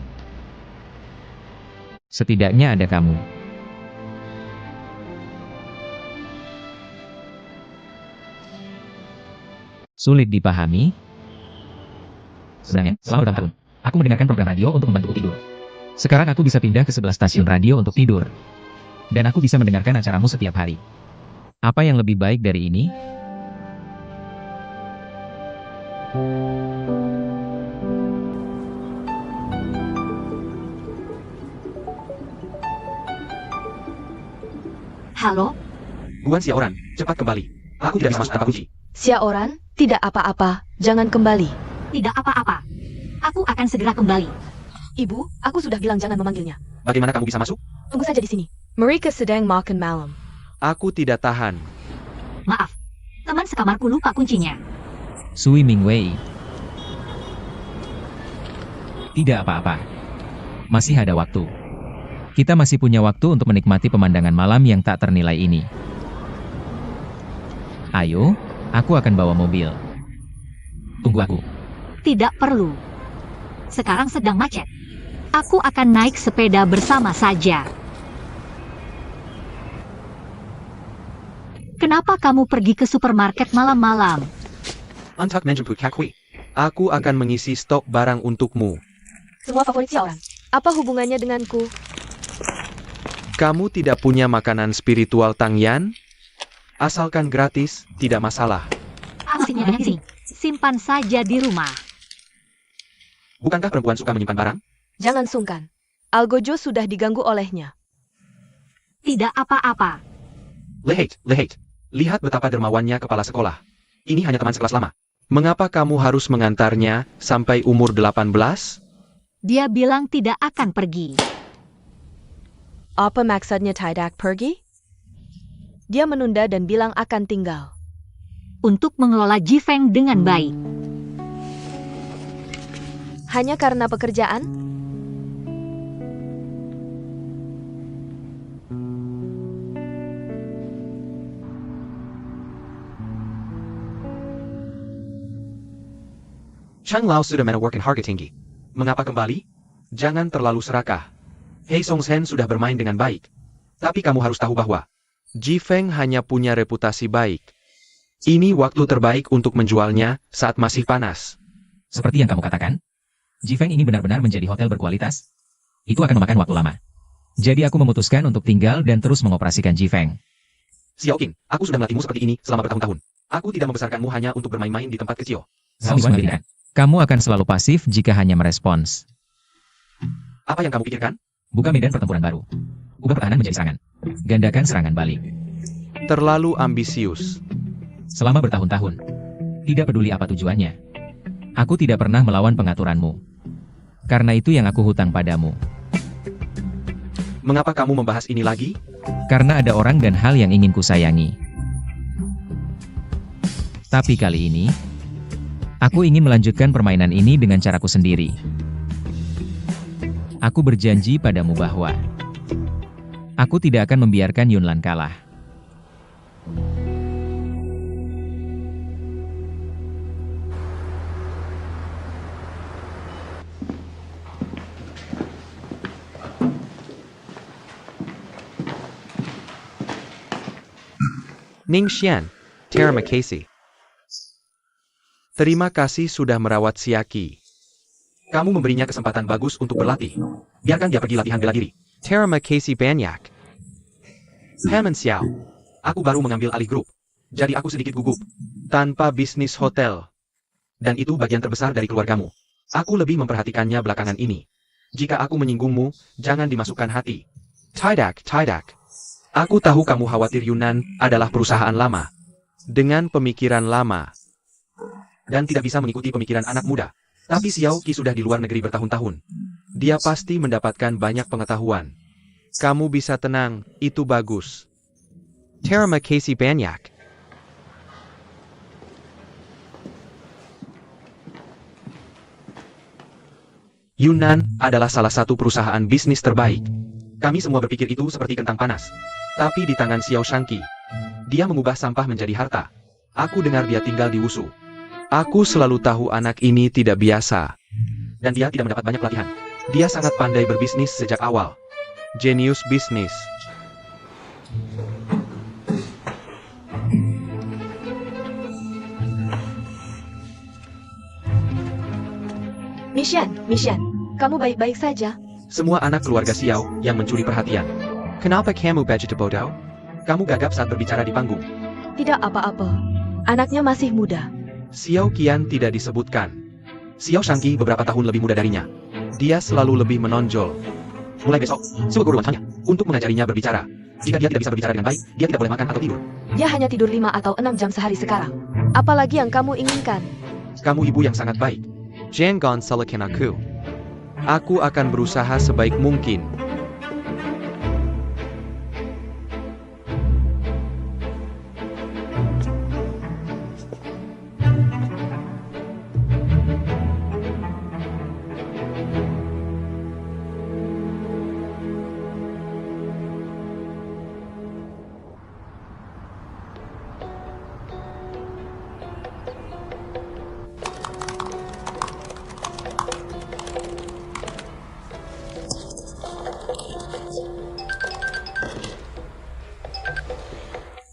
setidaknya ada kamu. Sulit dipahami? Sebenarnya, selama bertahun-tahun, aku mendengarkan program radio untuk membantuku tidur. Sekarang aku bisa pindah ke sebelah stasiun radio untuk tidur. Dan aku bisa mendengarkan acaramu setiap hari. Apa yang lebih baik dari ini? Halo? Guan Xiaoran, cepat kembali. Aku tidak bisa masuk tanpa kunci. Xiaoran, tidak apa-apa, jangan kembali. Tidak apa-apa. Aku akan segera kembali. Ibu, aku sudah bilang jangan memanggilnya. Bagaimana kamu bisa masuk? Tunggu saja di sini. Mereka sedang makan malam. Aku tidak tahan. Maaf, teman sekamarku lupa kuncinya. Sui Mingwei. Tidak apa-apa. Masih ada waktu. Kita masih punya waktu untuk menikmati pemandangan malam yang tak ternilai ini. Ayo, aku akan bawa mobil. Tunggu aku. Tidak perlu. Sekarang sedang macet. Aku akan naik sepeda bersama saja. Kenapa kamu pergi ke supermarket malam-malam? Untuk menjemput kakui. Aku akan mengisi stok barang untukmu. Semua favorit Xiaoran. Apa hubungannya denganku? Kamu tidak punya makanan spiritual Tang Yan? Asalkan gratis, tidak masalah. Mesinnya banyak di sini. Simpan saja di rumah. Bukankah perempuan suka menyimpan barang? Jangan sungkan. Algojo sudah diganggu olehnya. Tidak apa-apa. Lihat. Lihat betapa dermawannya kepala sekolah. Ini hanya teman sekelas lama. Mengapa kamu harus mengantarnya sampai umur 18? Dia bilang tidak akan pergi. Apa maksudnya tidak pergi? Dia menunda dan bilang akan tinggal. Untuk mengelola Jifeng dengan baik. Hanya karena pekerjaan? Chang Lao sudah menawarkan harga tinggi. Mengapa kembali? Jangan terlalu serakah. Hei Song Sen sudah bermain dengan baik. Tapi kamu harus tahu bahwa Jifeng hanya punya reputasi baik. Ini waktu terbaik untuk menjualnya saat masih panas. Seperti yang kamu katakan, Jifeng ini benar-benar menjadi hotel berkualitas. Itu akan memakan waktu lama. Jadi aku memutuskan untuk tinggal dan terus mengoperasikan Jifeng. Xiao Qing, aku sudah melatihmu seperti ini selama bertahun-tahun. Aku tidak membesarkanmu hanya untuk bermain-main di tempat kecil. Kamu akan selalu pasif jika hanya merespons. Apa yang kamu pikirkan? Buka medan pertempuran baru. Ubah pertahanan menjadi serangan. Gandakan serangan balik. Terlalu ambisius. Selama bertahun-tahun. Tidak peduli apa tujuannya. Aku tidak pernah melawan pengaturanmu. Karena itu yang aku hutang padamu. Mengapa kamu membahas ini lagi? Karena ada orang dan hal yang ingin kusayangi. Tapi kali ini, aku ingin melanjutkan permainan ini dengan caraku sendiri. Aku berjanji padamu bahwa aku tidak akan membiarkan Yunlan kalah. Ning Xian, Terima kasih. Terima kasih sudah merawat Siaki. Kamu memberinya kesempatan bagus untuk berlatih. Biarkan dia pergi latihan bela diri. Terima kasih banyak. Hammond Xiao. Aku baru mengambil alih grup. Jadi aku sedikit gugup. Tanpa bisnis hotel. Dan itu bagian terbesar dari keluargamu. Aku lebih memperhatikannya belakangan ini. Jika aku menyinggungmu, jangan dimasukkan hati. Tidak. Aku tahu kamu khawatir Yunnan adalah perusahaan lama. Dengan pemikiran lama. Dan tidak bisa mengikuti pemikiran anak muda. Tapi Xiao Qi sudah di luar negeri bertahun-tahun. Dia pasti mendapatkan banyak pengetahuan. Kamu bisa tenang, itu bagus. Terima kasih banyak. Yunnan adalah salah satu perusahaan bisnis terbaik. Kami semua berpikir itu seperti kentang panas. Tapi di tangan Xiao Shangqi, dia mengubah sampah menjadi harta. Aku dengar dia tinggal di Wusu. Aku selalu tahu anak ini tidak biasa. Dan dia tidak mendapat banyak pelatihan. Dia sangat pandai berbisnis sejak awal. Jenius bisnis. Mishan, kamu baik-baik saja? Semua anak keluarga Xiao yang mencuri perhatian. Kenapa kamu begitu bodoh? Kamu gagap saat berbicara di panggung. Tidak apa-apa. Anaknya masih muda. Xiao Qian tidak disebutkan. Xiao Shangqi beberapa tahun lebih muda darinya. Dia selalu lebih menonjol. Mulai besok, suruh guru wanitanya untuk mengajarinya berbicara. Jika dia tidak bisa berbicara dengan baik, dia tidak boleh makan atau tidur. Dia hanya tidur 5 atau 6 jam sehari sekarang. Apalagi yang kamu inginkan? Kamu ibu yang sangat baik. Jangan salahkan aku. Aku akan berusaha sebaik mungkin.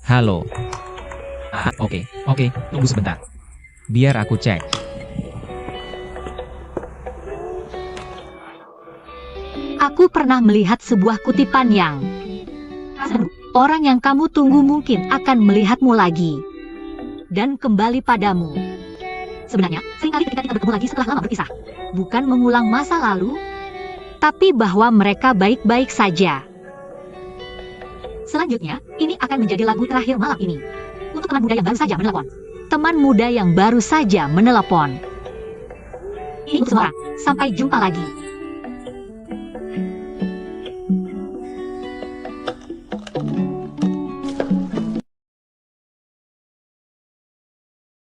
Halo. Oke, tunggu sebentar. Biar aku cek. Aku pernah melihat sebuah kutipan yang orang yang kamu tunggu mungkin akan melihatmu lagi dan kembali padamu. Sebenarnya, seringkali ketika kita bertemu lagi setelah lama berpisah, bukan mengulang masa lalu, tapi bahwa mereka baik-baik saja. Selanjutnya, ini akan menjadi lagu terakhir malam ini. Untuk teman muda yang baru saja menelepon. Teman muda yang baru saja menelepon. Ini untuk semua orang. Sampai jumpa lagi.